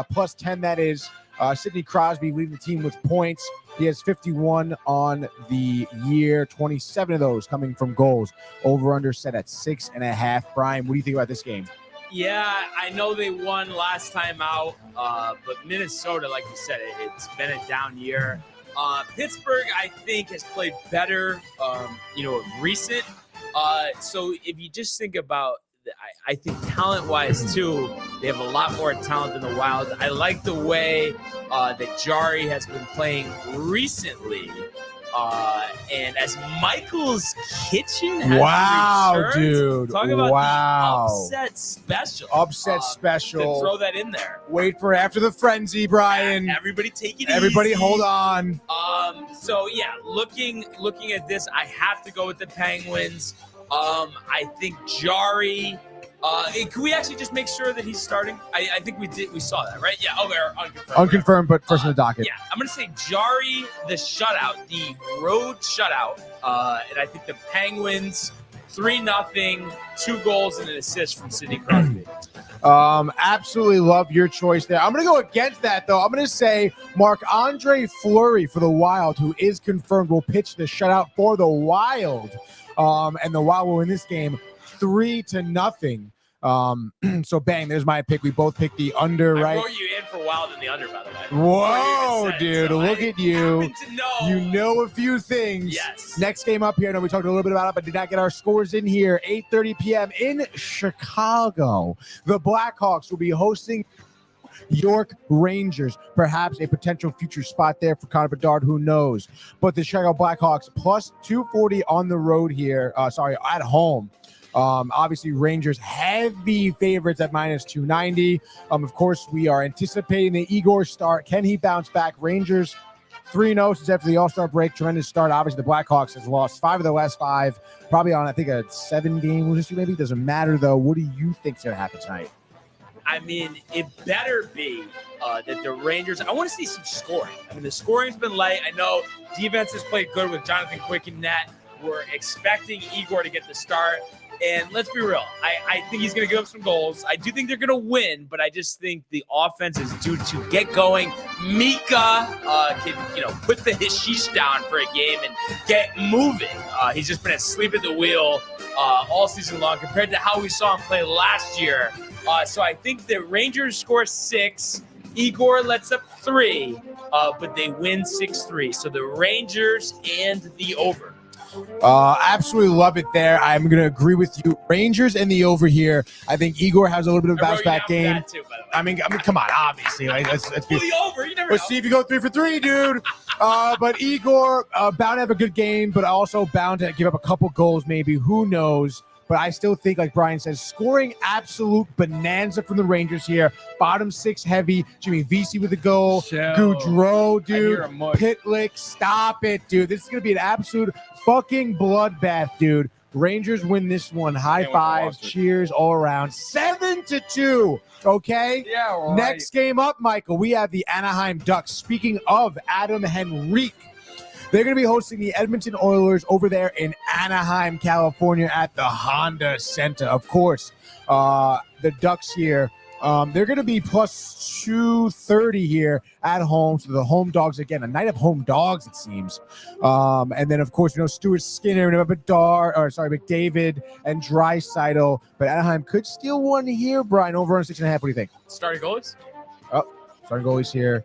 plus 10 that is. Sidney Crosby leading the team with points. He has 51 on the year, 27 of those coming from goals. Over-under set at 6.5. Brian, what do you think about this game? Yeah, I know they won last time out, but Minnesota, like you said, it's been a down year. Pittsburgh, I think, has played better, of recent. So if you just think about, I think talent-wise, too, they have a lot more talent than the Wild. I like the way that Jari has been playing recently. And as Michael's Kitchen has returned, dude. Talk about the upset special. Upset special. To throw that in there. Wait for after the frenzy, Brian. Everybody take it Everybody easy. hold on. So, yeah, looking at this, I have to go with the Penguins. I think Jari. Can we actually just make sure that he's starting? I think we did. We saw that, right? Yeah. Okay. Unconfirmed. Unconfirmed, but first on the docket. Yeah. I'm going to say Jari, the shutout, the road shutout. And I think the Penguins, 3-0, 2 goals and an assist from Sidney Crosby. Absolutely love your choice there. I'm going to go against that, though. I'm going to say Marc-Andre Fleury for the Wild, who is confirmed, will pitch the shutout for the Wild. And the Wild will win this game 3-0. So bang, there's my pick. We both picked the under, right? I wrote you in for Wild in the under, by the way. Whoa, dude, so look at you. You know a few things. Yes. Next game up here, I know we talked a little bit about it, but did not get our scores in here. 8:30 p.m. in Chicago. The Blackhawks will be hosting York Rangers, perhaps a potential future spot there for Connor Bedard, who knows. But the Chicago Blackhawks plus 240 on the road here, at home. Obviously, Rangers heavy favorites at -290. Of course, we are anticipating the Igor start. Can he bounce back? Rangers 3-0 since after the All-Star break. Tremendous start. Obviously, the Blackhawks has lost 5 of their last 5. Probably on, I think, a 7-game losing streak. Maybe doesn't matter though. What do you think's gonna happen tonight? I mean, it better be that the Rangers. I want to see some scoring. I mean, the scoring's been light. I know defense has played good with Jonathan Quick in net. We're expecting Igor to get the start. And let's be real. I think he's going to give up some goals. I do think they're going to win, but I just think the offense is due to get going. Mika can, put the hashish down for a game and get moving. He's just been asleep at the wheel all season long compared to how we saw him play last year. So I think the Rangers score 6. Igor lets up 3, but they win 6-3. So the Rangers and the over. Absolutely love it there. I'm going to agree with you. Rangers and the over here. I think Igor has a little bit of a bounce back game. Too, by the way. I mean, come on, obviously. Let's the over. You never let's see if you go 3 for 3, dude. But Igor bound to have a good game, but also bound to give up a couple goals, maybe. Who knows? But I still think, like Brian says, scoring absolute bonanza from the Rangers here. Bottom 6 heavy. Jimmy Vesey with a goal. Goudreau, dude. Pitlick. Stop it, dude. This is going to be an absolute fucking bloodbath, dude. Rangers win this one. High five. Cheers all around. 7-2. Okay? Yeah, right. Next game up, Michael, we have the Anaheim Ducks. Speaking of Adam Henrique, they're going to be hosting the Edmonton Oilers over there in Anaheim, California at the Honda Center. Of course, the Ducks here, they're going to be plus 230 here at home. So the home dogs, again, a night of home dogs, it seems. And then, of course, Stuart Skinner, McDavid, and Draisaitl. But Anaheim could steal one here, Brian, over on 6.5. What do you think? Starting goalies? Starting goalies here.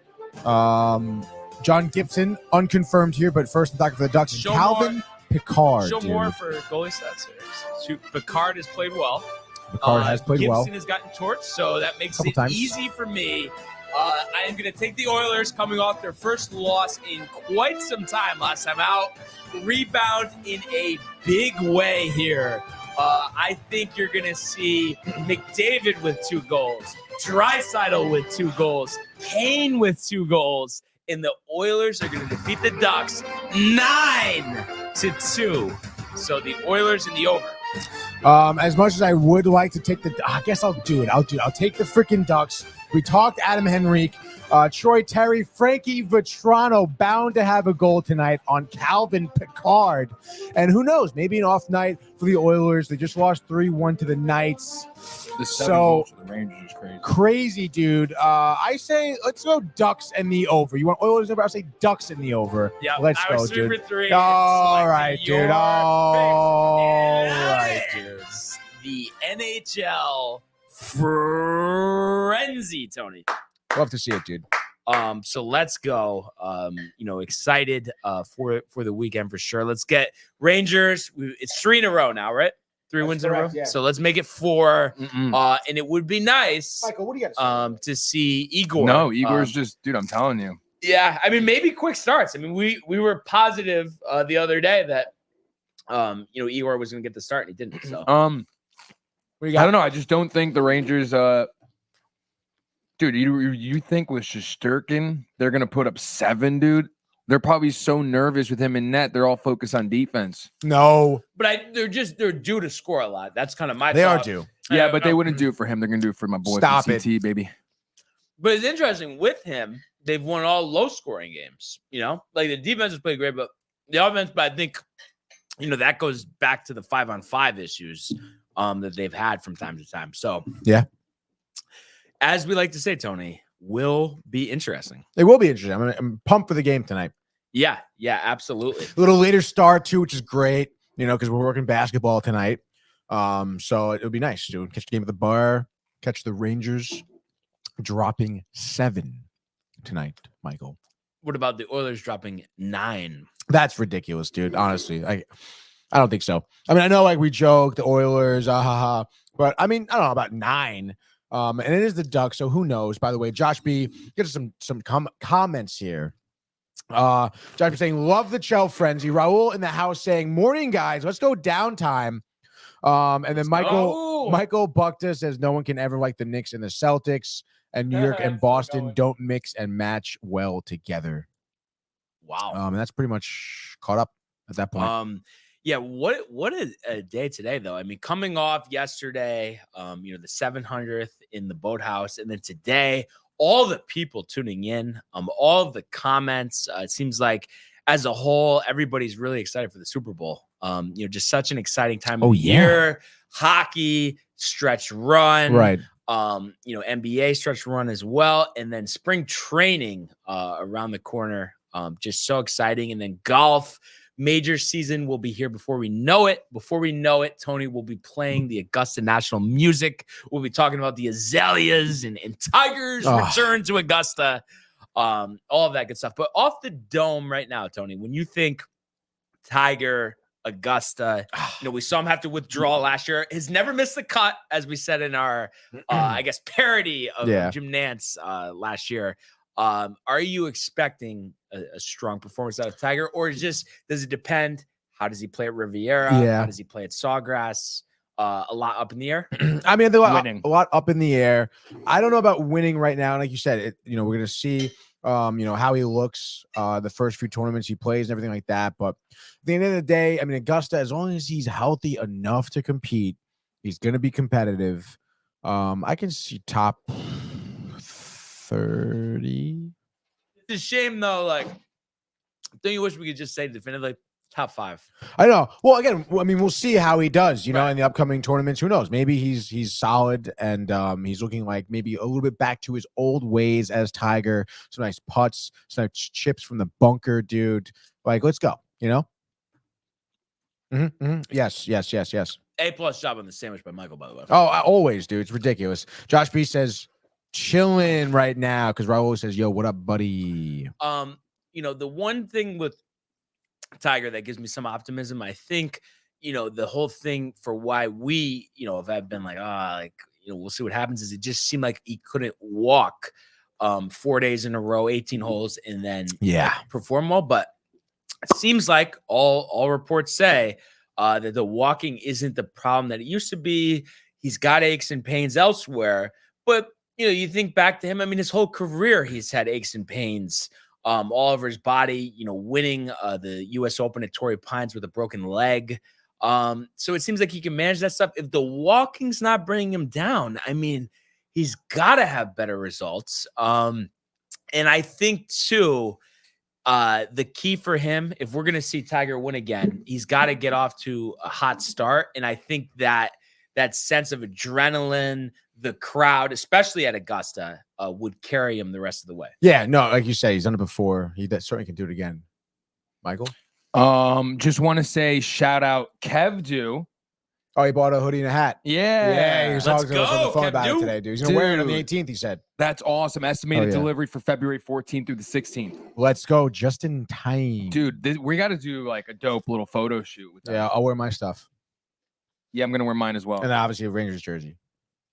John Gibson, unconfirmed here, but first the for the Ducks is Calvin Picard. Show more for goalie stats here. Picard has played well. Picard has played well. Gibson has gotten torched, so that makes it easy for me. I am going to take the Oilers coming off their first loss in quite some time last time out. Rebound in a big way here. I think you're going to see McDavid with 2 goals, Draisaitl with 2 goals, Kane with 2 goals. And the Oilers are going to defeat the Ducks 9-2. So the Oilers in the over. As much as I would like to take I guess I'll do it. I'll take the freaking Ducks. We talked Adam Henrique, Troy Terry, Frankie Vetrano bound to have a goal tonight on Calvin Picard. And who knows, maybe an off night for the Oilers. They just lost 3-1 to the Knights. The 7 goals for the Rangers is crazy. Crazy, dude. I say let's go Ducks and the over. You want Oilers over? I'll say Ducks and the over. Yeah, let's go, dude. For 3. All right, dude. All right, dude. The NHL frenzy, Tony. Love to see it, dude. So let's go. Excited for the weekend for sure. Let's get Rangers. It's 3 in a row now, right? 3 wins in a row. Yeah. So let's make it 4. And it would be nice, Michael, what do you got to see Igor. No, Igor's just, dude, I'm telling you. Yeah, I mean, maybe quick starts. I mean, we were positive the other day that Igor was going to get the start, and he didn't. So I don't know. I just don't think the Rangers. Dude, you think with Shesterkin they're going to put up 7, dude? They're probably so nervous with him in net. They're all focused on defense. No, but they're due to score a lot. That's kind of my. They thought. are due. Yeah, but they wouldn't do it for him. They're going to do it for my boy from CT, baby. But it's interesting with him. They've won all low-scoring games. Like the defense has played great, but the offense. But I think that goes back to the 5-on-5 issues that they've had from time to time. So yeah, as we like to say, Tony, will be interesting. It will be interesting. I'm pumped for the game tonight. Yeah, absolutely. A little later start too, which is great, because we're working basketball tonight. So it'll be nice, dude. Catch the game at the bar, catch the Rangers dropping 7 tonight, Michael. What about the Oilers dropping 9? That's ridiculous, dude. Honestly, I don't think so. I mean, I know we joke the Oilers, but I mean, I don't know about 9. And it is the Ducks, so who knows? By the way, Josh B, get some comments here. Josh B saying, love the Chell frenzy. Raul in the house saying, morning, guys. Let's go downtime. And then Michael Buckta says no one can ever like the Knicks and the Celtics, and New York and Boston don't mix and match well together. Wow. And that's pretty much caught up at that point. Yeah, what a day today, though. I mean, coming off yesterday, the 700th in the Boathouse, and then today, all the people tuning in, all of the comments. It seems like as a whole, everybody's really excited for the Super Bowl. Just such an exciting time of the year. Hockey, stretch run, right? NBA stretch run as well, and then spring training around the corner. Just so exciting, and then golf. Major season will be here before we know it. Before we know it, Tony will be playing the Augusta National music. We'll be talking about the Azaleas and Tiger's return to Augusta, all of that good stuff. But off the dome right now, Tony, when you think Tiger, Augusta, we saw him have to withdraw last year. Has never missed the cut, as we said in our, parody of Jim Nantz last year. Are you expecting a strong performance out of Tiger, or does it depend? How does he play at Riviera? How does he play at Sawgrass? A lot up in the air. I mean, a lot up in the air. I don't know about winning right now. Like you said, we're going to see, how he looks, the first few tournaments he plays and everything like that. But at the end of the day, I mean, Augusta, as long as he's healthy enough to compete, he's going to be competitive. I can see top 30. It's a shame though. Like, don't you wish we could just say definitively top 5? I know. Well, again, I mean, we'll see how he does. In the upcoming tournaments. Who knows? Maybe he's solid and he's looking like maybe a little bit back to his old ways as Tiger. Some nice putts, some nice chips from the bunker, dude. Like, let's go. Yes. A+ job on the sandwich by Michael, by the way. Oh, always, dude. It's ridiculous. Josh B says, chilling right now, because Raul says, yo, what up, buddy? The one thing with Tiger that gives me some optimism, I think, the whole thing for why we, have been like, we'll see what happens, is it just seemed like he couldn't walk 4 days in a row, 18 holes, and then perform well. But it seems like all reports say that the walking isn't the problem that it used to be. He's got aches and pains elsewhere, but you think back to him. I mean, his whole career, he's had aches and pains all over his body, winning the U.S. Open at Torrey Pines with a broken leg. So it seems like he can manage that stuff. If the walking's not bringing him down, I mean, he's got to have better results. And I think, too, the key for him, if we're going to see Tiger win again, he's got to get off to a hot start. And I think that sense of adrenaline, the crowd, especially at Augusta, would carry him the rest of the way. Yeah, no, like you say, he's done it before. He certainly can do it again. Michael? Just want to say shout out Kev Do. Oh, he bought a hoodie and a hat. Yeah. He was talking to us on the phone about it today, dude. He's going to wear it on the 18th, he said. That's awesome. Estimated delivery for February 14th through the 16th. Let's go just in time. Dude, we got to do like a dope little photo shoot with that. Yeah, I'll wear my stuff. Yeah, I'm going to wear mine as well. And obviously a Rangers jersey.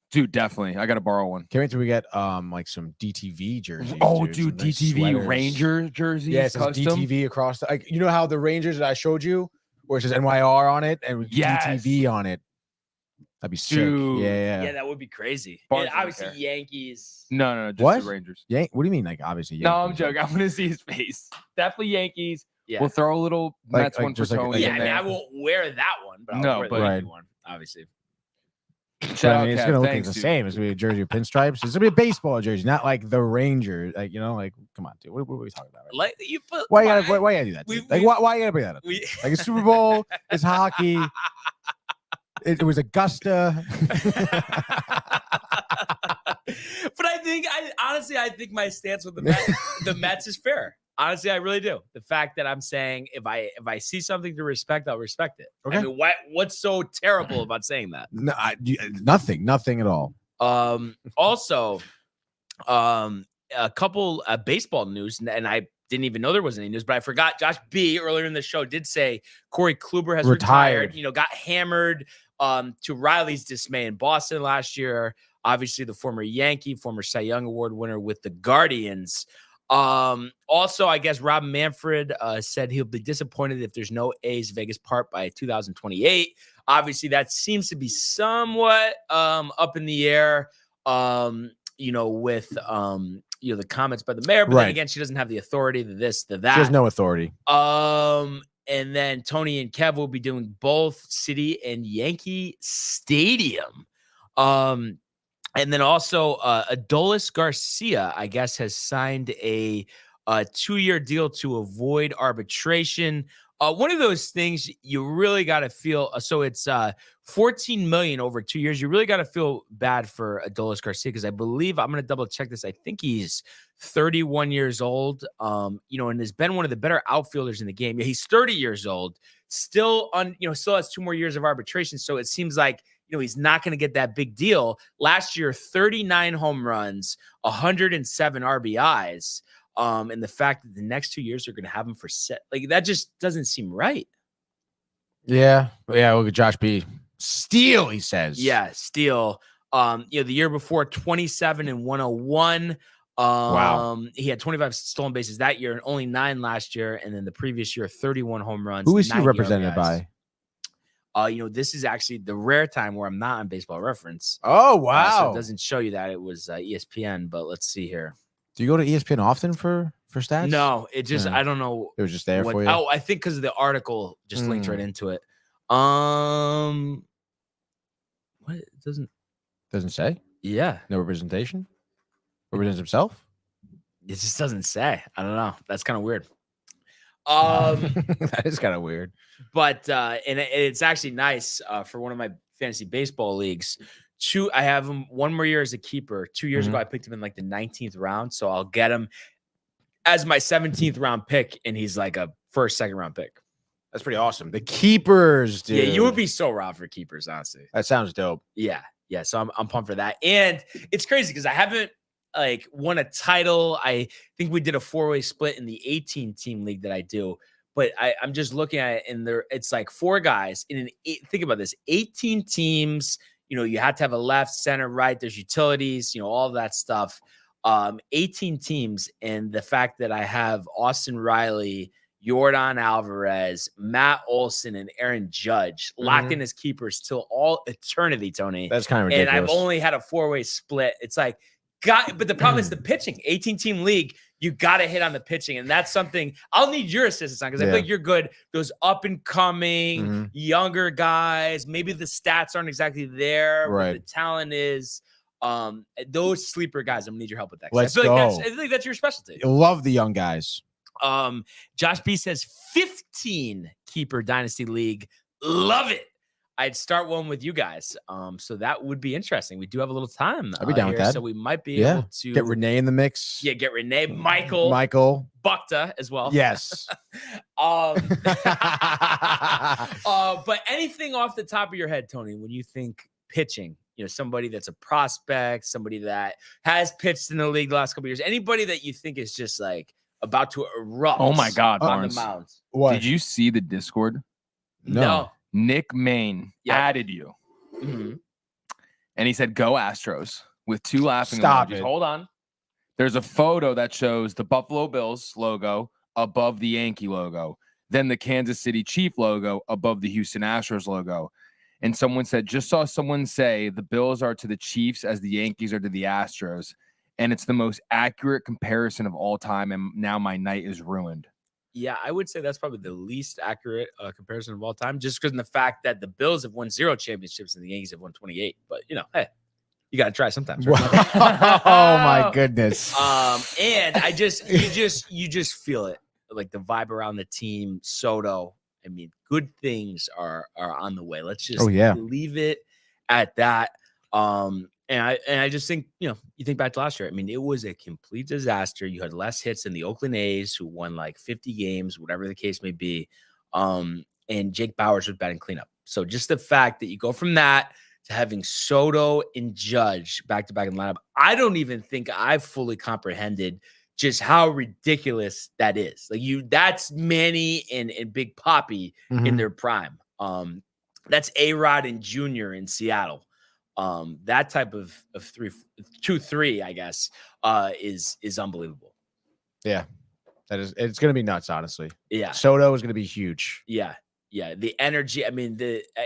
Dude, definitely. I got to borrow one. Can't wait till we get like some DTV jerseys. Oh, dude, DTV nice Ranger jerseys. Yeah, it says DTV across the, like, how the Rangers that I showed you, where it says NYR on it and with DTV on it. That'd be sick. Dude. Yeah, that would be crazy. And obviously, Yankees. No, just what? the Rangers. What do you mean? Like, obviously, Yankees. No, I'm joking. I want to see his face. Definitely Yankees. Yeah. We'll throw a little Mets one for Tony. I mean, I won't wear that one, but I'll wear the Yankee one, obviously. It's going to look the same. It's going to be a jersey of pinstripes. It's going to be a baseball jersey, not like the Rangers. Like, come on, dude. What are we talking about? Right? Like, why you gotta do that? Why you gotta bring that up? Like, a Super Bowl, it's hockey. It was Augusta. But I think my stance with the Mets is fair. Honestly, I really do. The fact that I'm saying if I see something to respect, I'll respect it. Okay. I mean, what's so terrible about saying that? No, nothing at all. Also, a couple baseball news, and I didn't even know there was any news, but I forgot. Josh B earlier in the show did say Corey Kluber has retired. Got hammered to Riley's dismay in Boston last year. Obviously, the former Yankee, former Cy Young Award winner with the Guardians. Also, I guess Rob Manfred said he'll be disappointed if there's no A's Vegas Park by 2028. Obviously, that seems to be somewhat up in the air. With the comments by the mayor, but then again, she doesn't have the authority to this, to that. She has no authority. And then Tony and Kev will be doing both City and Yankee Stadium. And then also Adolis Garcia, I guess, has signed a 2-year deal to avoid arbitration. One of those things you really got to feel. So it's $14 million over 2 years. You really got to feel bad for Adolis Garcia because I believe, I'm going to double check this, I think he's 31 years old. And has been one of the better outfielders in the game. Yeah, he's 30 years old, still has 2 more years of arbitration. So it seems like he's not going to get that big deal. Last year, 39 home runs, 107 RBIs. And the fact that the next 2 years are going to have him for set, like that just doesn't seem right. Yeah. Look at Josh B. Steal, he says. Yeah, steal. The year before, 27 and 101. Wow. He had 25 stolen bases that year and only 9 last year. And then the previous year, 31 home runs. Who is he represented by? This is actually the rare time where I'm not on Baseball Reference. Oh, wow. So it doesn't show you that it was ESPN, but let's see here. Do you go to ESPN often for stats? No, it just, I don't know. It was just there for you? Oh, I think because of the article just linked right into it. What? It doesn't say? Yeah. No representation? Represents himself? It just doesn't say. I don't know. That's kind of weird. That is kind of weird. But and it's actually nice for one of my fantasy baseball leagues. I have him 1 more year as a keeper. 2 years ago, I picked him in like the 19th round. So I'll get him as my 17th round pick, and he's like a first, second round pick. That's pretty awesome. The keepers, dude. Yeah, you would be so robbed for keepers, honestly. That sounds dope. Yeah. So I'm pumped for that. And it's crazy because I haven't won a title. I think we did a 4-way split in the 18-team league that I do. But I'm just looking at it, and it's like 4 guys in think about this, 18 teams. You have to have a left, center, right. There's utilities, all of that stuff. 18 teams. And the fact that I have Austin Riley, Yordan Alvarez, Matt Olson, and Aaron Judge locked in as keepers till all eternity, Tony. That's kind of ridiculous. And I've only had a 4-way split. It's like, but the problem is the pitching. 18-team league, you got to hit on the pitching. And that's something I'll need your assistance on because I feel like you're good. Those up-and-coming, younger guys, maybe the stats aren't exactly there, but the talent is. Those sleeper guys, I'm going to need your help with that. Let's I feel go. like that's your specialty. I love the young guys. Josh B says 15 keeper dynasty league. Love it. I'd start one with you guys. So that would be interesting. We do have a little time. I'd be down with that. So we might be able to get Renee in the mix. Yeah, get Renee, Michael Bukta as well. Yes. But anything off the top of your head, Tony, when you think pitching, somebody that's a prospect, somebody that has pitched in the league the last couple of years, anybody that you think is just like about to erupt. Oh my God, on Barnes. the mound. What? Did you see the Discord? No. Nick Main added you. And he said, go Astros with 2 laughing emojis. Hold on. There's a photo that shows the Buffalo Bills logo above the Yankee logo, then the Kansas City Chief logo above the Houston Astros logo. And someone said, just saw someone say the Bills are to the Chiefs as the Yankees are to the Astros. And it's the most accurate comparison of all time. And now my night is ruined. Yeah, I would say that's probably the least accurate comparison of all time, just because of the fact that the Bills have won 0 championships and the Yankees have won 28. But, hey, you got to try sometimes. Right? Oh, my goodness. And you just feel it, like the vibe around the team. Soto, I mean, good things are on the way. Let's just leave it at that. And I just think, you think back to last year. I mean, it was a complete disaster. You had less hits than the Oakland A's, who won like 50 games, whatever the case may be. And Jake Bauers was batting cleanup. So just the fact that you go from that to having Soto and Judge back-to-back in the lineup, I don't even think I've fully comprehended just how ridiculous that is. Like that's Manny and Big Papi in their prime. That's A-Rod and Junior in Seattle. That type of 2-3, I guess, is unbelievable. Yeah, it's going to be nuts, honestly. Yeah. Soto is going to be huge. Yeah. Yeah, the energy. I mean,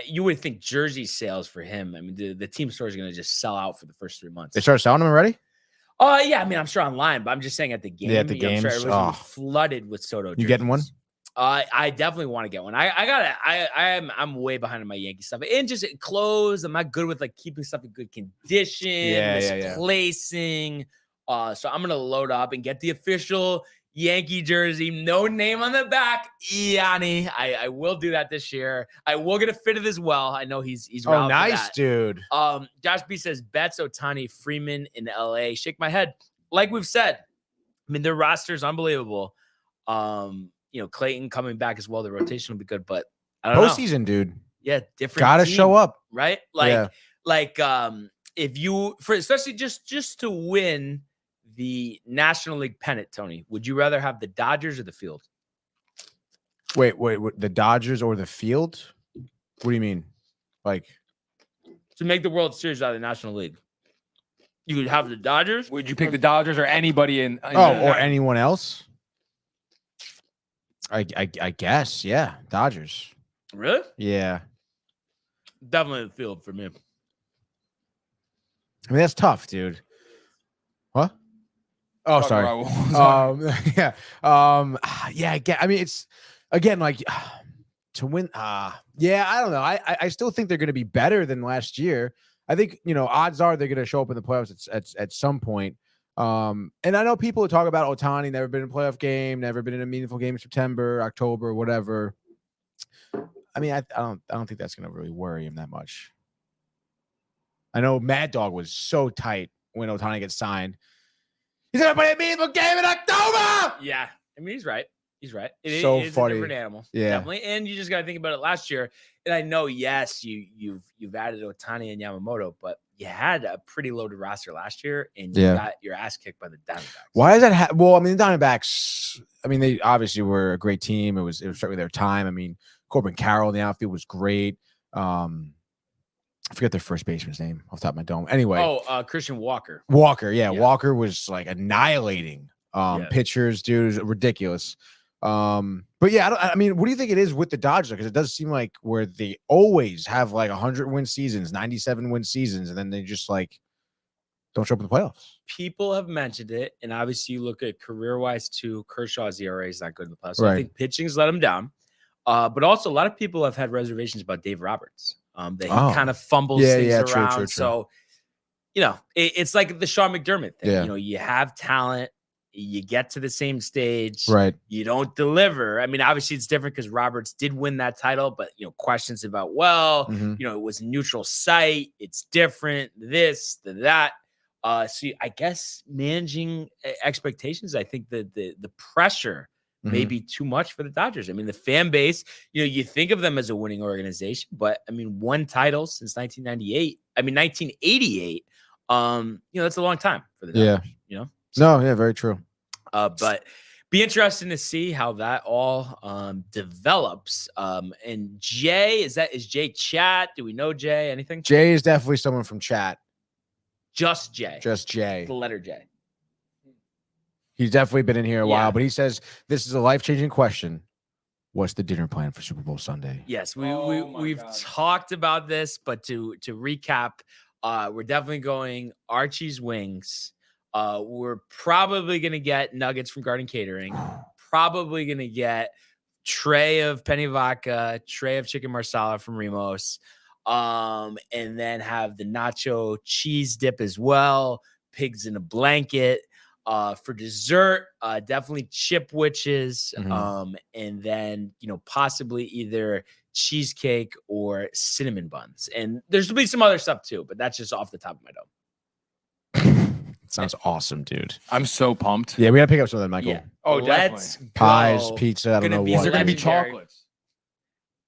you would think jersey sales for him. I mean, the team stores are going to just sell out for the first 3 months. They started selling them already? Yeah. I mean, I'm sure online, but I'm just saying at the game. Yeah, at the I'm games. sure everybody's gonna be flooded with Soto jerseys. You getting one? I definitely want to get one. I'm way behind on my Yankee stuff and just clothes. I'm not good with like keeping stuff in good condition, misplacing. So I'm gonna load up and get the official Yankee jersey, no name on the back. Yanni, I will do that this year. I will get it fitted as well. I know he's oh nice, dude. Josh B says Betts, Ohtani, Freeman in LA. Shake my head. Like we've said, I mean their roster is unbelievable. Clayton coming back as well. The rotation will be good, but I don't know. Postseason, dude. Yeah, different. Gotta team, show up, right? If you especially just to win the National League pennant, Tony, would you rather have the Dodgers or the field? Wait, the Dodgers or the field? What do you mean? Like to make the World Series out of the National League? You would have the Dodgers? Would you pick the Dodgers or anybody in or anyone else? I guess, yeah. Dodgers. Really? Yeah. Definitely the field for me. I mean, that's tough, dude. What? Oh, sorry. Yeah. I mean, it's again like to win. Yeah, I don't know. I still think they're going to be better than last year. I think odds are they're going to show up in the playoffs at some point. And I know people talk about Ohtani, never been in a playoff game, never been in a meaningful game in September, October, whatever. I mean, I don't think that's going to really worry him that much. I know Mad Dog was so tight when Ohtani gets signed. He's going to play a meaningful game in October. Yeah. I mean, he's right. He's right. It's funny. A different animal. Yeah. Definitely. And you just got to think about it last year. And I know, yes, you've added Ohtani and Yamamoto, but you had a pretty loaded roster last year, and you got your ass kicked by the Diamondbacks. Why is that? Well, I mean, the Diamondbacks, I mean, they obviously were a great team. It was certainly their time. I mean, Corbin Carroll in the outfield was great. I forget their first baseman's name off the top of my dome. Anyway. Christian Walker. Yeah. Walker was like annihilating pitchers, dude. It was ridiculous. But yeah, I mean, what do you think it is with the Dodgers? Because it does seem like where they always have like 100-win seasons, 97-win seasons, and then they just like don't show up in the playoffs. People have mentioned it, and obviously you look at career-wise too. Kershaw's ERA is not good in the playoffs. So I think pitching's let him down. But also a lot of people have had reservations about Dave Roberts. That he kind of fumbles things around. True. So, it's like the Sean McDermott thing. Yeah. You have talent. You get to the same stage, right? You don't deliver. I mean, obviously it's different because Roberts did win that title, but questions about it was a neutral site. It's different. This, that. So I guess managing expectations. I think that the pressure may be too much for the Dodgers. I mean, the fan base. You think of them as a winning organization, but I mean, one title since 1998. I mean, 1988. That's a long time for the Dodgers. Yeah. No, very true. But be interesting to see how that all develops. And Jay, is Jay chat? Do we know Jay? Anything? Jay is definitely someone from chat. Just Jay. Just Jay. The letter J. He's definitely been in here a while, but he says this is a life-changing question. What's the dinner plan for Super Bowl Sunday? Yes, we've talked about this, but to recap, we're definitely going Archie's Wings. We're probably going to get nuggets from Garden Catering. Probably going to get tray of Penny Vodka, tray of chicken marsala from Remos. And then have the nacho cheese dip as well. Pigs in a blanket. For dessert, definitely chipwiches. And then, possibly either cheesecake or cinnamon buns. And there's be some other stuff too, but that's just off the top of my dome. Sounds awesome, dude. I'm so pumped. Yeah, we gotta pick up some of that, Michael. Yeah. Oh, let's definitely. Pies, pizza. I don't know These what. are gonna be chocolates.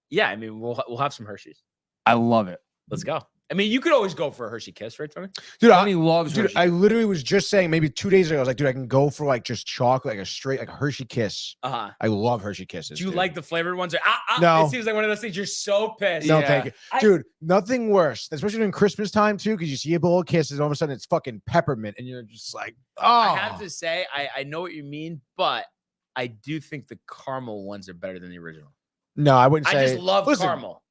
Yeah, I mean, we'll have some Hershey's. I love it. Let's go. I mean, you could always go for a Hershey Kiss, right, Tony? Dude, Tony loves dude, Hershey. I literally was just saying maybe 2 days ago, I was like, dude, I can go for like just chocolate, like a straight, like a Hershey Kiss. Uh-huh. I love Hershey Kisses. Do you dude. like the flavored ones? No. It seems like one of those things you're so pissed. No, Yeah. thank you. Dude, nothing worse, especially during Christmas time too, because you see a bowl of Kisses, and all of a sudden it's fucking peppermint, and you're just like, oh. I have to say, I know what you mean, but I do think the caramel ones are better than the original. No, I wouldn't say. I just love Listen, caramel.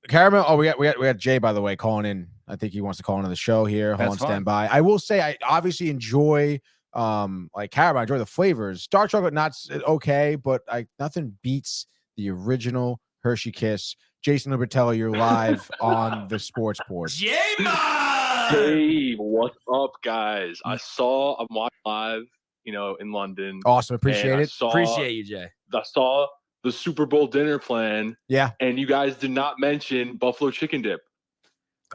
Caramel. Oh, we got Jay, by the way, calling in. I think he wants to call into the show here. Hold on, stand by. I will say I obviously enjoy like caramel. I enjoy the flavors. Dark chocolate, not okay, but nothing beats the original Hershey Kiss. Jason Libertello, you're live on the sports board. Hey, what's up, guys? I'm watching live, in London. Awesome. Appreciate it. Appreciate you, Jay. I saw the Super Bowl dinner plan. Yeah. And you guys did not mention buffalo chicken dip.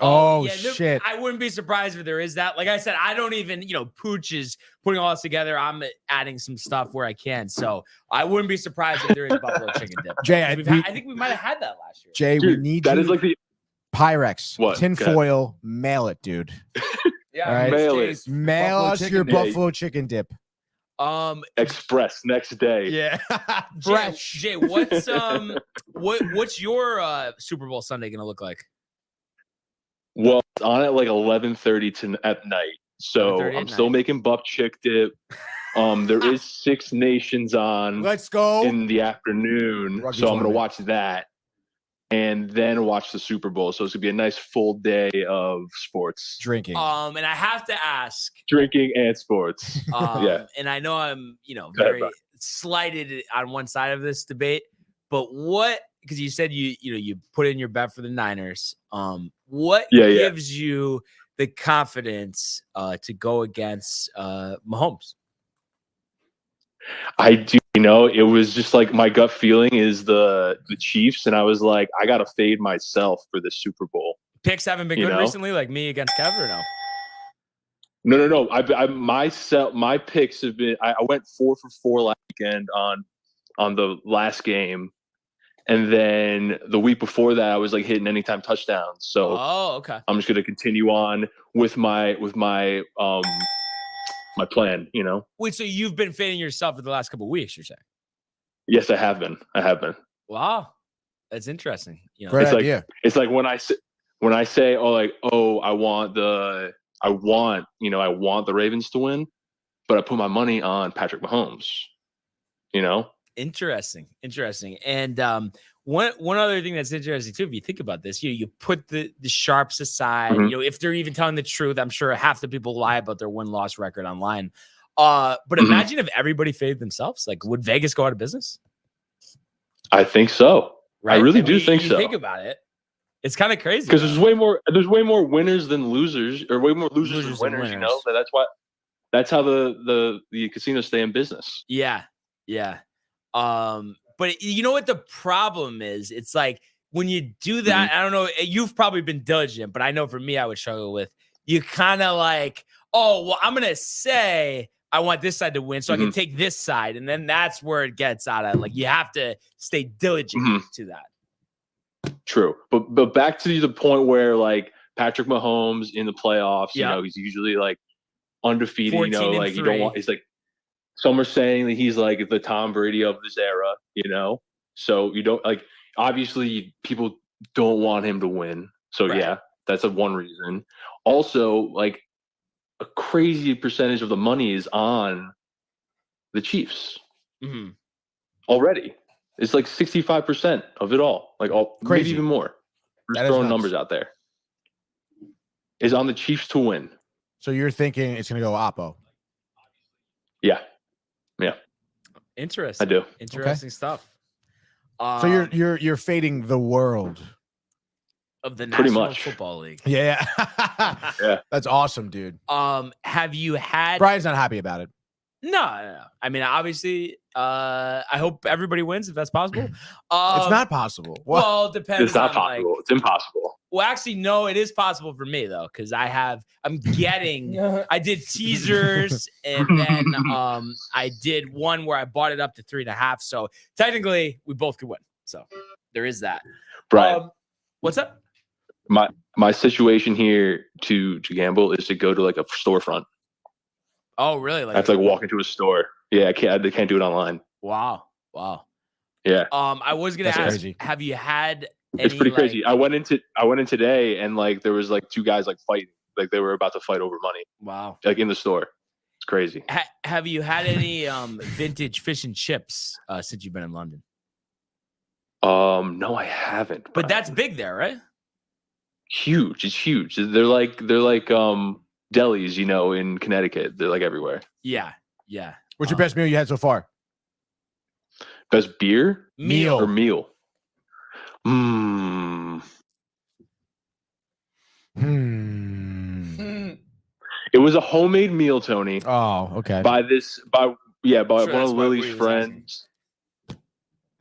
Oh, shit. I wouldn't be surprised if there is that. Like I said, I don't even, Pooch is putting all this together. I'm adding some stuff where I can. So I wouldn't be surprised if there is buffalo chicken dip. Jay, I think we might have had that last year. Jay, Dude, we need that you. is like the Pyrex, What? tinfoil, mail it, dude. Yeah, All right. Mail it. Mail us your buffalo chicken dip. Express next day. Yeah. Fresh. Jay, what's your Super Bowl Sunday gonna look like? Well, it's on at like 11:30 at night. So I'm still making buck chick dip. There is Six Nations on Let's go in the afternoon. Rugby so I'm gonna tournament. watch that and then watch the Super Bowl. So it's gonna be a nice full day of sports. Drinking. And I have to ask, Drinking and sports. Yeah. and I know I'm, ahead, very bro. slighted on one side of this debate, but because you said you put in your bet for the Niners. What gives you the confidence to go against Mahomes? I do, it was just like my gut feeling is the Chiefs, and I was like, I gotta fade myself for the Super Bowl. Picks haven't been good recently, like me against Kev, or no? No. My picks have been. I went 4 for 4 last weekend on the last game, and then the week before that, I was like hitting anytime touchdowns. So, okay. I'm just gonna continue on with my my plan. Wait, so you've been fading yourself for the last couple of weeks? You're saying? Yes, I have been. Wow, that's interesting. Great it's idea. like it's like when I say I want the Ravens to win, but I put my money on Patrick Mahomes. Interesting. And one other thing that's interesting too, if you think about this, you put the sharps aside. Mm-hmm. If they're even telling the truth, I'm sure half the people lie about their win-loss record online. But imagine if everybody faded themselves. Like, would Vegas go out of business? I think so. Right? I really do think so. Think about it. It's kind of crazy because there's way more winners than losers, or way more losers than winners. That's how the casinos stay in business. Yeah. But you know what the problem is? It's like when you do that, I don't know, you've probably been diligent, but I know for me, I would struggle with, you kind of like, I'm going to say I want this side to win so I can take this side. And then that's where it gets out of, like, you have to stay diligent to that. True. But back to the point where, like, Patrick Mahomes in the playoffs, he's usually like undefeated, like you don't want, it's like, some are saying that he's like the Tom Brady of this era, so you don't like, obviously people don't want him to win. So yeah, that's one reason. Also, like, a crazy percentage of the money is on the Chiefs already. It's like 65% of it all, like maybe even more. Just throwing numbers out there. Is on the Chiefs to win. So you're thinking it's going to go Oppo? Yeah. Interesting. I do. Interesting stuff. So you're fading the world of the National Football League. Yeah. Yeah. That's awesome, dude. Have you had? Brian's not happy about it. No. I mean, obviously, I hope everybody wins if that's possible. It's not possible. Well, it depends. It's not possible. It's impossible. Well, actually, no, it is possible for me though, because I did teasers, and then I did one where I bought it up to 3.5. So technically, we both could win. So there is that. Brian, what's up? My situation here to gamble is to go to like a storefront. Oh, really? I have to like walk into a store. Yeah, they can't do it online. Wow. Yeah. I was gonna ask, crazy. have you had? It's pretty crazy. I went in today, and like there was like two guys like fighting, like they were about to fight over money. Wow. Like in the store. It's crazy. Have you had any vintage fish and chips since you've been in London? No, I haven't. But that's big there, right? Huge. It's huge. They're like delis, in Connecticut. They're like everywhere. Yeah. What's your best meal you had so far? Best beer? Meal. Or meal? It was a homemade meal, Tony. Oh, okay. By one Sure, of Lily's friends.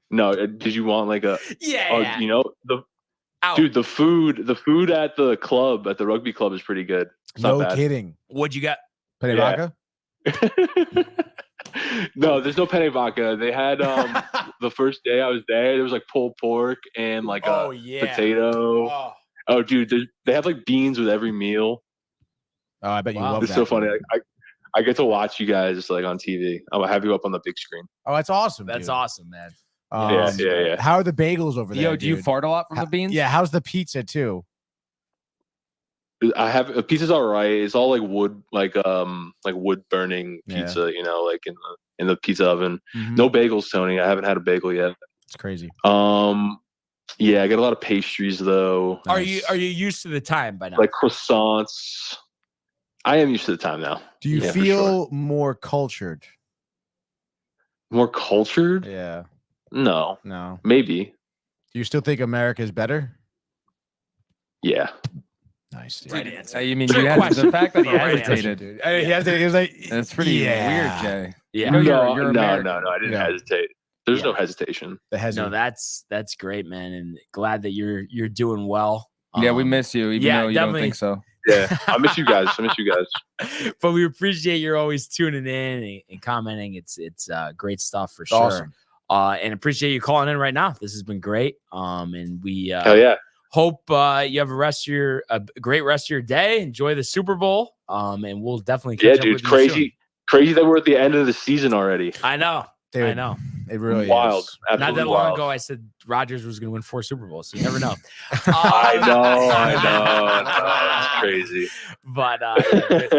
No, did you want like a? Yeah. Dude, the food at the club, at the rugby club, is pretty good. It's not bad. Kidding. What'd you got? Penne vodka? No, there's no penne vodka. They had the first day I was there was like pulled pork and like a potato. Oh, dude, they have like beans with every meal. Oh, I bet you love it's that. It's so funny. I get to watch you guys like on TV. I'll have you up on the big screen. Oh, that's awesome. That's dude. Awesome, man. Yeah. How are the bagels over there? Yo, do you fart a lot from the beans? Yeah. How's the pizza too? I have pizza's all right. It's all like wood, like wood burning pizza. Like in the pizza oven. Mm-hmm. No bagels, Tony. I haven't had a bagel yet. It's crazy. Yeah, I get a lot of pastries though. Nice. Are you used to the time by now? Like croissants. I am used to the time now. Do you feel more cultured? More cultured? Yeah. No. Maybe. Do you still think America is better? Yeah. Nice. Right answer. I mean, the fact that he hesitated. Dude. He was like, that's pretty weird, Jay. Yeah. You're no. I didn't hesitate. There's no hesitation. No, that's great, man, and glad that you're doing well. Yeah, we miss you, even though you don't think so. Yeah, I miss you guys. But we appreciate you're always tuning in and commenting. It's great stuff for sure. Awesome. And appreciate you calling in right now. This has been great. And we hell yeah. Hope you have a great rest of your day. Enjoy the Super Bowl. And we'll definitely catch up with you crazy that we're at the end of the season already. I know. Dude, I know. It really wild. is. Not that long ago, I said Rodgers was going to win 4 Super Bowls, so you never know. I know. It's crazy. But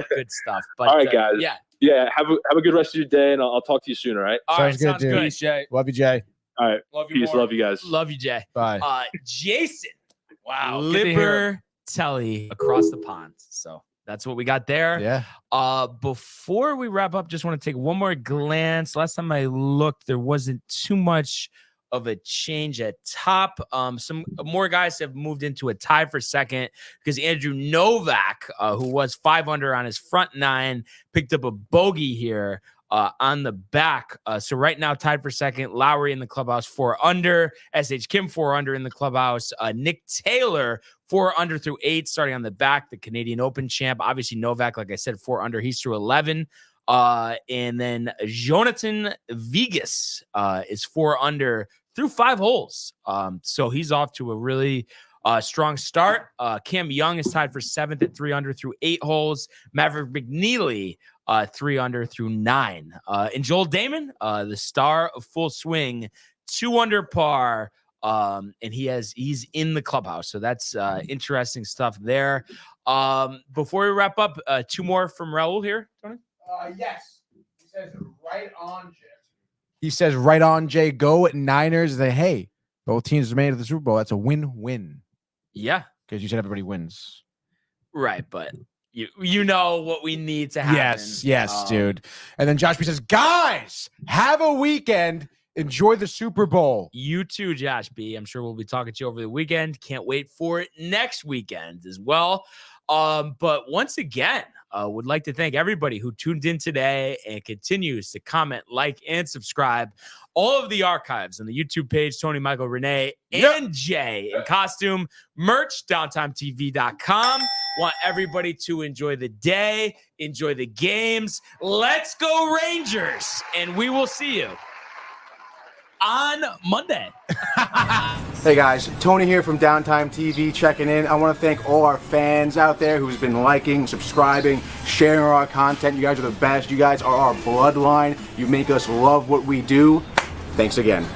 good stuff. But, all right, guys. Yeah. Have a good rest of your day, and I'll talk to you soon. All right. Sounds good. Peace, Jay. Love you, Jay. All right. Peace. Love you guys. Love you, Jay. Bye. Jason. Wow. Libertelli across the pond. So that's what we got there. Yeah. Before we wrap up, just want to take one more glance. Last time I looked, there wasn't too much of a change at top. Some more guys have moved into a tie for second because Andrew Novak, who was 5 under on his front 9, picked up a bogey here on the back. So right now tied for second. Lowry in the clubhouse 4 under. SH Kim 4 under in the clubhouse. Nick Taylor 4 under through 8, starting on the back. The Canadian Open champ. Obviously Novak, like I said, 4 under. He's through 11. And then Jonathan Vegas is 4 under through 5 holes. So he's off to a really strong start. Cam Young is tied for 7th at 3 under through 8 holes. Maverick McNeely 3 under through 9. And Joel Damon, the star of Full Swing, 2 under par. And he's in the clubhouse. So that's interesting stuff there. Before we wrap up, 2 more from Raul here, Tony. Yes. He says right on, Jay. He says right on, Jay. Go Niners. Hey, both teams made it to the Super Bowl. That's a win-win. Yeah. Because you said everybody wins. Right, but you know what we need to happen. Yes, dude. And then Josh B says, guys, have a weekend. Enjoy the Super Bowl. You too, Josh B. I'm sure we'll be talking to you over the weekend. Can't wait for it next weekend as well. But once again, would like to thank everybody who tuned in today and continues to comment, like, and subscribe. All of the archives on the YouTube page, Tony, Michael, Renee, and Jay in costume. Merch, downtimetv.com. Want everybody to enjoy the day, enjoy the games. Let's go Rangers, and we will see you on Monday. Hey guys, Tony here from Downtime TV checking in. I want to thank all our fans out there who's been liking, subscribing, sharing our content. You guys are the best. You guys are our bloodline. You make us love what we do. Thanks again.